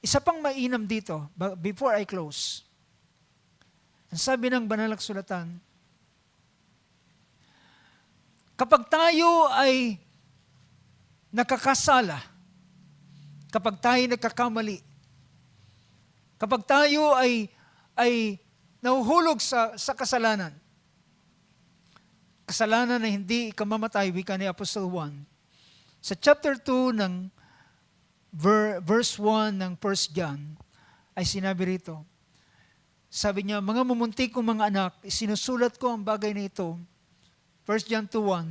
isa pang mainam dito, before I close, ang sabi ng Banal na Kasulatan, kapag tayo ay nakakasala, kapag tayo nagkakamali, kapag tayo ay nahuhulog sa kasalanan, kasalanan na hindi ikamamatay, wika ni Apostle 1, sa chapter 2 ng verse 1 ng 1 John, ay sinabi rito, sabi niya, mga mumuntik kong mga anak, isinusulat ko ang bagay na ito, 1 John 2:1,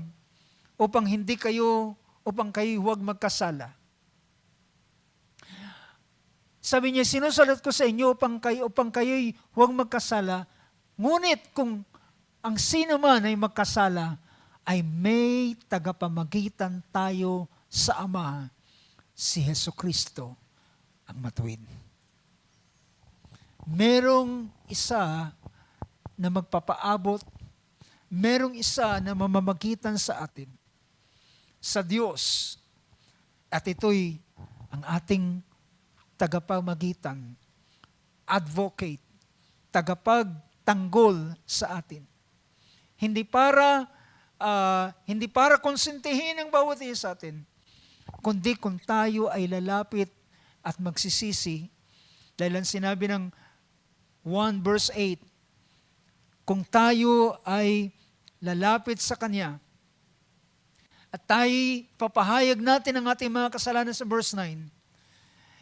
upang kayo huwag magkasala. Sabi niya, sinusulat ko sa inyo upang kayo'y huwag magkasala, ngunit kung ang sino man ay magkasala, ay may tagapamagitan tayo sa Ama, si Jesucristo ang matuwid. Merong isa na magpapaabot, merong isa na mamamagitan sa atin, sa Diyos. At ito'y ang ating tagapamagitan, advocate, tagapagtanggol sa atin. Hindi para konsentihin ang bawat isa sa atin, kundi kung tayo ay lalapit at magsisisi, dahil ang sinabi ng 1 verse 8, kung tayo ay lalapit sa Kanya, at tayo papahayag natin ang ating mga kasalanan sa verse 9,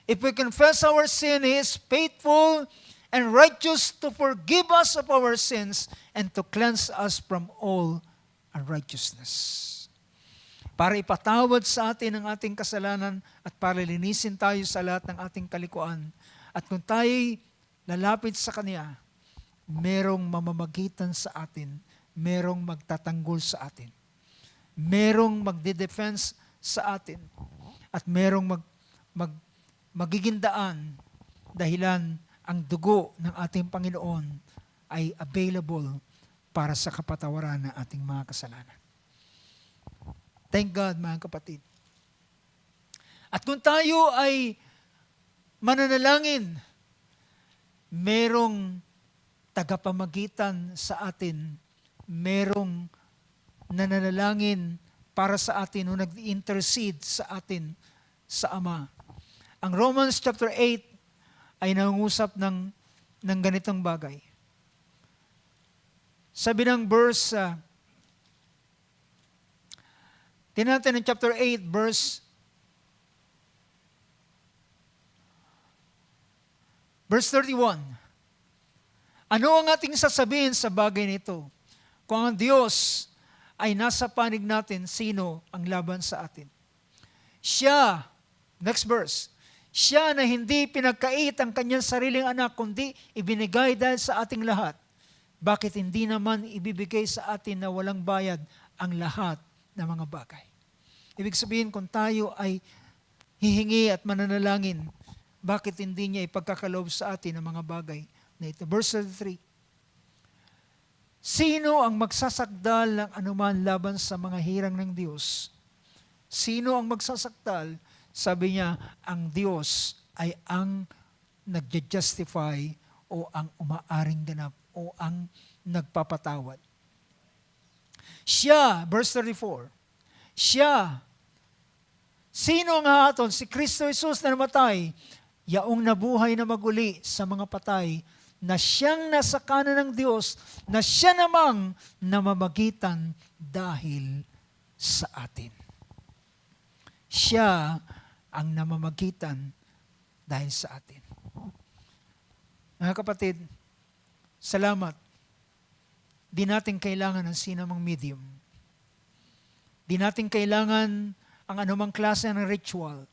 if we confess our sin, He is faithful and righteous to forgive us of our sins and to cleanse us from all unrighteousness. Para ipatawad sa atin ang ating kasalanan at para linisin tayo sa lahat ng ating kalikuan. At kung tayo'y lalapit sa Kanya, merong mamamagitan sa atin, merong magtatanggol sa atin, merong magde-defense sa atin, at merong mag, magiging daan dahilan ang dugo ng ating Panginoon ay available para sa kapatawaran ng ating mga kasalanan. Thank God, mga kapatid. At kung tayo ay mananalangin, merong tagapamagitan sa atin, merong nananalangin para sa atin o nag-intercede sa atin sa Ama. Ang Romans chapter 8 ay nangungusap ng ganitong bagay. Sabi ng verse, tingnan natin ng chapter 8, verse 31. Ano ang ating sasabihin sa bagay nito? Kung ang Diyos ay nasa panig natin, sino ang laban sa atin? Siya, next verse, siya na hindi pinagkait ang kanyang sariling anak, kundi ibinigay dahil sa ating lahat. Bakit hindi naman ibibigay sa atin na walang bayad ang lahat ng mga bagay? Ibig sabihin, kung tayo ay hihingi at mananalangin, bakit hindi niya ipagkakaloob sa atin ang mga bagay na ito? Verse 3. Sino ang magsasakdal ng anuman laban sa mga hirang ng Diyos? Sino ang magsasakdal? Sabi niya, ang Diyos ay ang nagja-justify o ang umaaring ganap o ang nagpapatawad. Siya, verse 34, siya, sino ang hahaton? Si Kristo Jesus na namatay, yaong nabuhay na maguli sa mga patay, na siyang nasa kanan ng Diyos, na siya namang namamagitan dahil sa atin. Siya ang namamagitan dahil sa atin. Mga kapatid, salamat. Di natin kailangan ng sinamang medium. Di natin kailangan ang anumang klase ng ritual.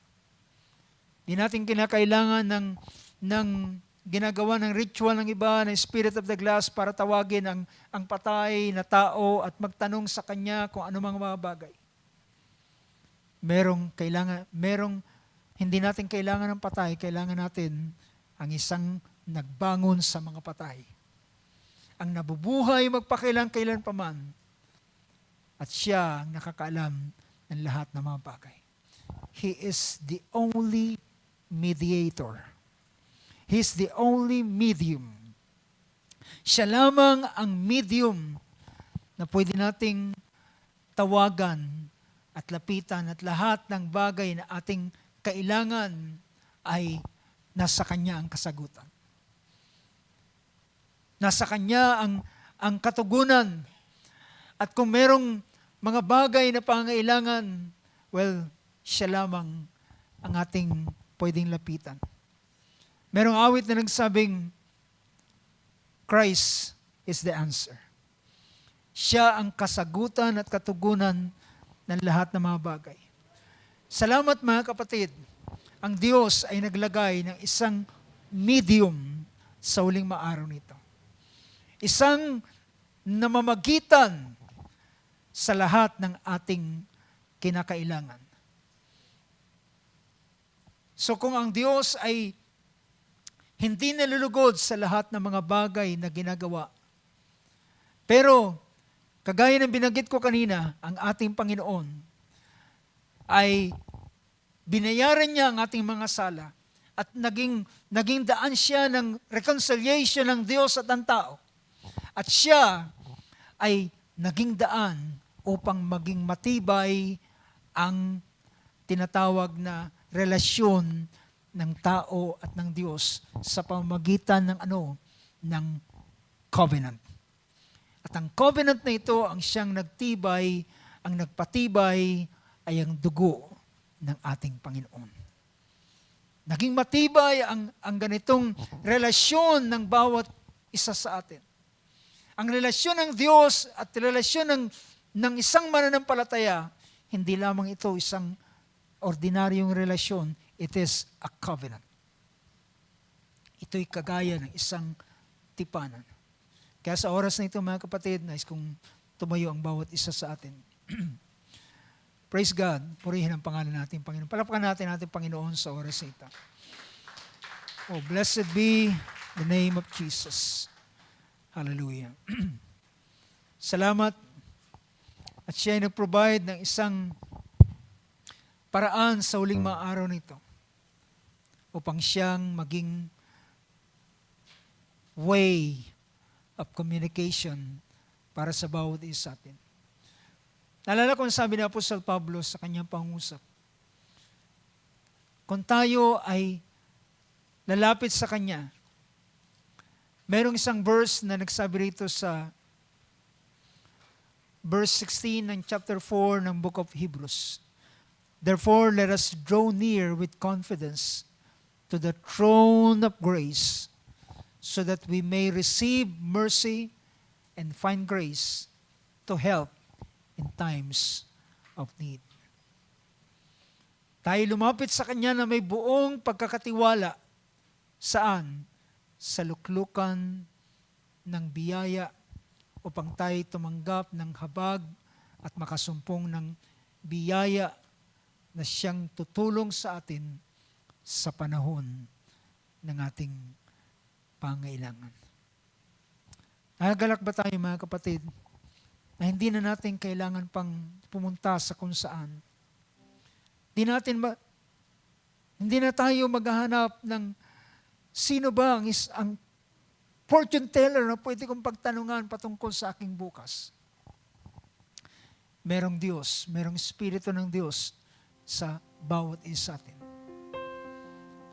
Di natin kinakailangan ng ginagawa ng ritual ng iba, ng spirit of the glass para tawagin ang patay na tao at magtanong sa kanya kung anumang mga bagay. Hindi natin kailangan ng patay, kailangan natin ang isang nagbangon sa mga patay. Ang nabubuhay magpakailan-kailan pa man, at siya ang nakakaalam ng lahat ng mga bagay. He is the only mediator. He is the only medium. Siya lamang ang medium na pwede nating tawagan at lapitan, at lahat ng bagay na ating kailangan ay nasa Kanya ang kasagutan. Nasa Kanya ang katugunan. At kung merong mga bagay na pangailangan, well, siya lamang ang ating pwedeng lapitan. Merong awit na nagsabing, Christ is the answer. Siya ang kasagutan at katugunan ng lahat ng mga bagay. Salamat mga kapatid, ang Diyos ay naglagay ng isang medium sa huling maaraw nito. Isang namamagitan sa lahat ng ating kinakailangan. So kung ang Diyos ay hindi nalulugod sa lahat ng mga bagay na ginagawa, pero kagaya ng binanggit ko kanina, ang ating Panginoon ay binayaran niya ang ating mga sala at naging daan siya ng reconciliation ng Diyos at ng tao. At siya ay naging daan upang maging matibay ang tinatawag na relasyon ng tao at ng Diyos sa pamamagitan ng covenant. At ang covenant na ito, ang siyang nagtibay, ang nagpatibay ay ang dugo ng ating Panginoon. Naging matibay ang ganitong relasyon ng bawat isa sa atin. Ang relasyon ng Diyos at relasyon ng isang mananampalataya, hindi lamang ito isang ordinaryong relasyon, it is a covenant. Ito'y kagaya ng isang tipanan. Kaya sa oras na ito mga kapatid, nais kong tumayo ang bawat isa sa atin. Praise God. Purihin ang pangalan natin, Panginoon. Palakpakan natin Panginoon sa oras na ito. Oh, blessed be the name of Jesus. Hallelujah. Salamat at siya ay nag-provide ng isang paraan sa huling mga araw nito upang siyang maging way of communication para sa bawat isa atin. Naalala ko ang sabi ni Apostol Pablo sa kanyang pangusap. Kung tayo ay lalapit sa Kanya, merong isang verse na nagsabi rito sa verse 16 ng chapter 4 ng book of Hebrews. Therefore, let us draw near with confidence to the throne of grace so that we may receive mercy and find grace to help in times of need. Tayo lumapit sa Kanya na may buong pagkakatiwala. Saan? Sa luklukan ng biyaya upang tayo tumanggap ng habag at makasumpong ng biyaya na siyang tutulong sa atin sa panahon ng ating pangailangan. Nagagalak ba tayo mga kapatid na hindi na natin kailangan pang pumunta sa kung saan? Hindi na tayo maghahanap ng sino ba ang fortune teller na pwede kong pagtanungan patungkol sa aking bukas. Merong Diyos, merong Espiritu ng Diyos sa bawat isa atin.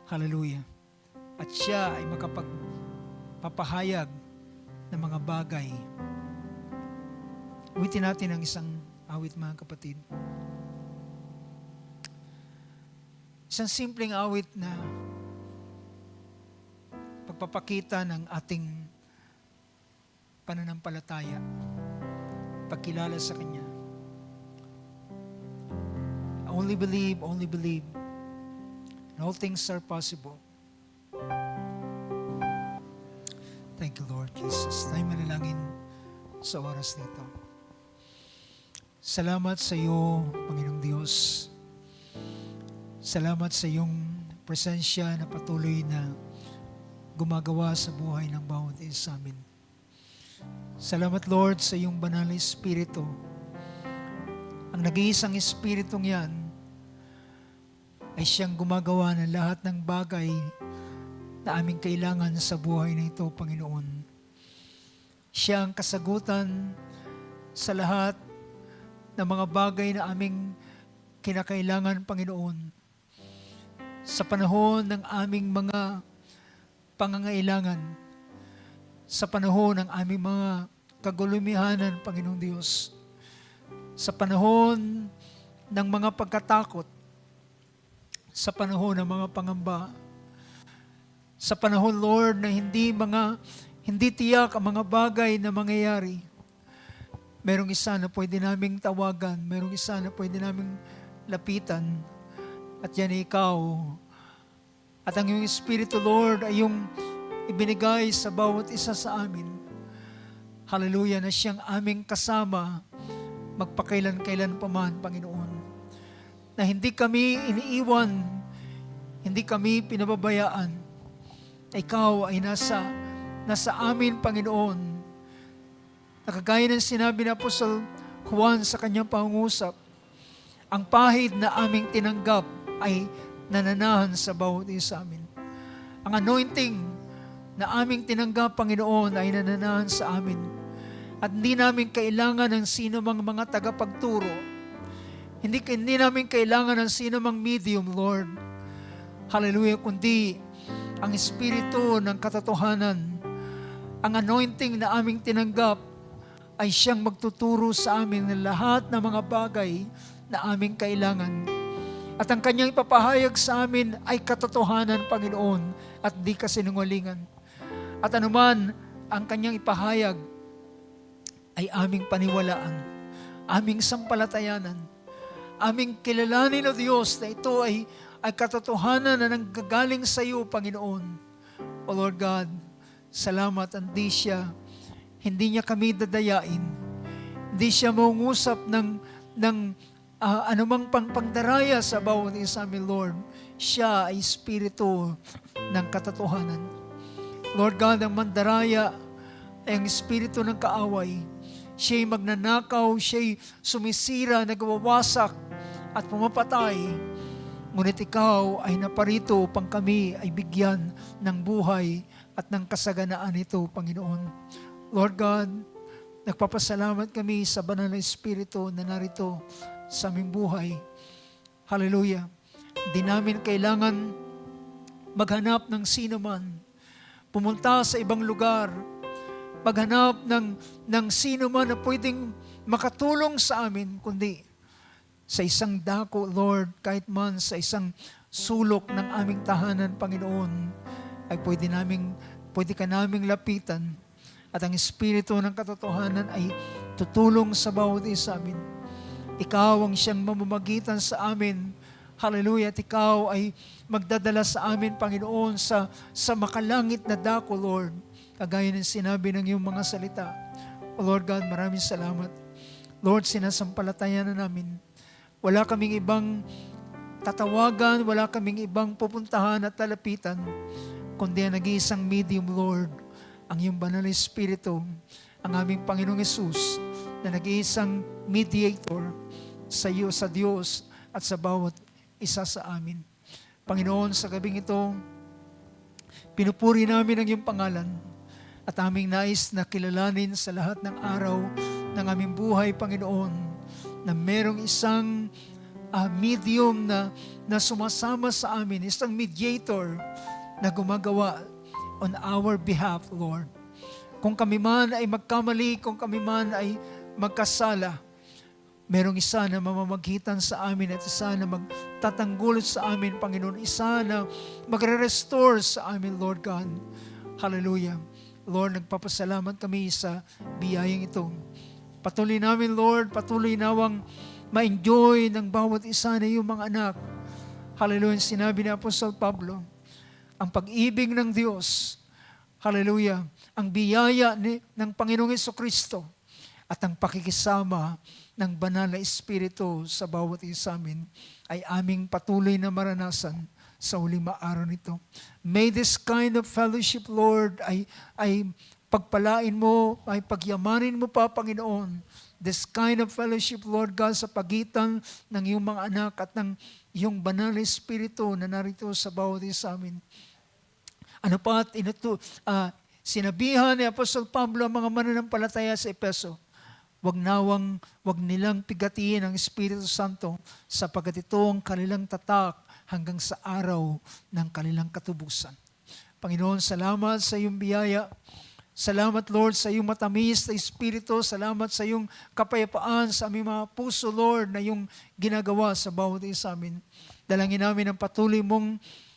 Hallelujah. At siya ay makapagpapahayag ng mga bagay. Awitin natin ang isang awit mga kapatid. Isang simpleng awit na pagpapakita ng ating pananampalataya, pagkilala sa Kanya. Only believe, and all things are possible. Thank you, Lord Jesus. Tayo manalangin sa oras nito. Salamat sa iyo, Panginoong Diyos. Salamat sa iyong presensya na patuloy na gumagawa sa buhay ng bawat isa sa amin. Salamat, Lord, sa iyong banal na Espiritu. Ang nag-iisang Espiritong yan ay siyang gumagawa ng lahat ng bagay na aming kailangan sa buhay na ito, Panginoon. Siya ang kasagutan sa lahat ng mga bagay na aming kinakailangan, Panginoon. Sa panahon ng aming mga pangangailangan, sa panahon ng aming mga kagulumihanan, Panginoong Diyos, sa panahon ng mga pagkatakot, sa panahon ng mga pangamba, sa panahon, Lord, na hindi tiyak ang mga bagay na mangyayari. Merong isa na pwede naming tawagan, merong isa na pwede naming lapitan, at yan ay Ikaw. At ang iyong Espiritu, Lord, ay yung ibinigay sa bawat isa sa amin. Hallelujah, na siyang aming kasama magpakailan-kailan pa man, Panginoon. Na hindi kami iniiwan, hindi kami pinababayaan. Ikaw ay nasa amin, Panginoon. Nakagaya ng sinabi ni Apostol Juan sa kanyang pangungusap, ang pahid na aming tinanggap ay nananahan sa bawat isa amin. Ang anointing na aming tinanggap, Panginoon, ay nananahan sa amin. At hindi namin kailangan ng sino mang mga tagapagturo. Hindi namin kailangan ng sino mang medium, Lord. Hallelujah, kundi ang Espiritu ng katotohanan, ang anointing na aming tinanggap, ay siyang magtuturo sa amin ng lahat ng mga bagay na aming kailangan. At ang kanyang ipapahayag sa amin ay katotohanan, Panginoon, at di kasinungalingan. At anuman ang kanyang ipahayag ay aming paniwalaan, aming sampalatayanan, aming kilalanin o Diyos na ito ay katotohanan na nanggagaling sa iyo, Panginoon. O Lord God, salamat, hindi niya kami dadayain. Hindi siya mangungusap ng anumang pangdaraya sa bawat isa sa amin, Lord, siya ay espiritu ng katotohanan. Lord God, ang mandaraya ay ang espiritu ng kaaway. Siya'y magnanakaw, siya'y sumisira, nagwawasak at pumapatay. Ngunit ikaw ay naparito upang kami ay bigyan ng buhay at ng kasaganaan nito, Panginoon. Lord God, nagpapasalamat kami sa banal na espiritu na narito sa aming buhay. Hallelujah. Hindi namin kailangan maghanap ng sino man, pumunta sa ibang lugar, maghanap ng sino man na pwedeng makatulong sa amin, kundi sa isang dako, Lord, kahit man sa isang sulok ng aming tahanan, Panginoon, ay pwede ka naming lapitan at ang espiritu ng katotohanan ay tutulong sa bawat isa sa amin. Ikaw ang siyang mamamagitan sa amin. Hallelujah. At ikaw ay magdadala sa amin, Panginoon, sa makalangit na dako, Lord. Kagaya ng sinabi ng iyong mga salita. O Lord God, maraming salamat. Lord, sinasampalatayan na namin. Wala kaming ibang tatawagan, wala kaming ibang pupuntahan at lalapitan, kundi ang nag-iisang medium, Lord, ang iyong banal na espiritu, ang aming Panginoong Hesus, na nag-iisang mediator sa iyo, sa Diyos, at sa bawat isa sa amin. Panginoon, sa gabing ito, pinupuri namin ang iyong pangalan at aming nais na kilalanin sa lahat ng araw ng aming buhay, Panginoon, na merong isang medium na sumasama sa amin, isang mediator na gumagawa on our behalf, Lord. Kung kami man ay magkamali, kung kami man ay magkasala, merong isa na mamamagitan sa amin at isa na magtatanggol sa amin, Panginoon. Isa na magre-restore sa amin, Lord God. Hallelujah. Lord, nagpapasalamat kami sa biyayang ito. Patuloy namin, Lord, patuloy nawang ma-enjoy ng bawat isa na iyong mga anak. Hallelujah. Sinabi ni Apostol Pablo, ang pag-ibig ng Diyos, hallelujah, ang biyaya ng Panginoong Jesucristo at ang pakikisama ng banal na Espiritu sa bawat isa sa amin ay aming patuloy na maranasan sa huling araw nito. May this kind of fellowship, Lord, ay pagpalain mo, ay pagyamanin mo pa, Panginoon, this kind of fellowship, Lord God, sa pagitan ng iyong mga anak at ng iyong banal na Espiritu na narito sa bawat isa sa amin. Ano pa at sinabihan ni Apostol Pablo ang mga mananampalataya sa Efeso, wag nilang pigatiin ang Espiritu Santo sapagkat ito ang kanilang tatak hanggang sa araw ng kanilang katubusan. Panginoon, salamat sa iyong biyaya. Salamat, Lord, sa iyong matamis na Espiritu. Salamat sa iyong kapayapaan sa aming mga puso, Lord, na iyong ginagawa sa bawat isa sa amin. Dalangin namin ang patuloy mong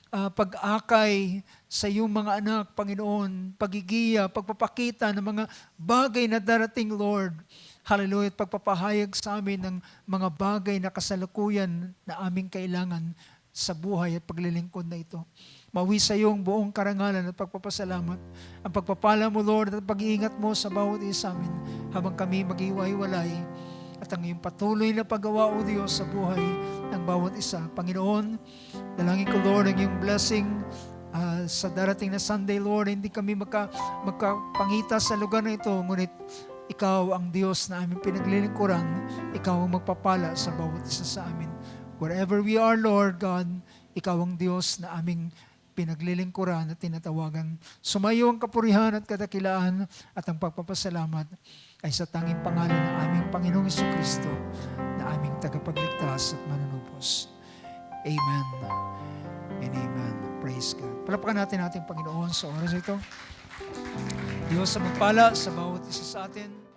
pag-akay sa iyong mga anak, Panginoon, pagigiya, pagpapakita ng mga bagay na darating, Lord. Hallelujah, at pagpapahayag sa amin ng mga bagay na kasalukuyan na aming kailangan sa buhay at paglilingkod na ito. Mawi sa iyong buong karangalan at pagpapasalamat. Ang pagpapala mo, Lord, at pag-iingat mo sa bawat isa sa amin habang kami mag-iwalay at ang iyong patuloy na paggawa, O Diyos, sa buhay ng bawat isa. Panginoon, dalangin ko, Lord, ang iyong blessing sa darating na Sunday, Lord. Hindi kami magkapangita sa lugar na ito, ngunit ikaw ang Diyos na aming pinaglilingkuran. Ikaw ang magpapala sa bawat isa sa amin. Wherever we are, Lord God, ikaw ang Diyos na aming pinaglilingkuran at tinatawagan. Sumayo ang kapurihan at kadakilaan at ang pagpapasalamat ay sa tanging pangalan ng aming Panginoong Jesucristo na aming tagapagligtas at manunubos. Amen and amen. Praise God. Palapakan natin ating Panginoon sa oras ito. Diyos sa magpala sa bawat isa sa atin.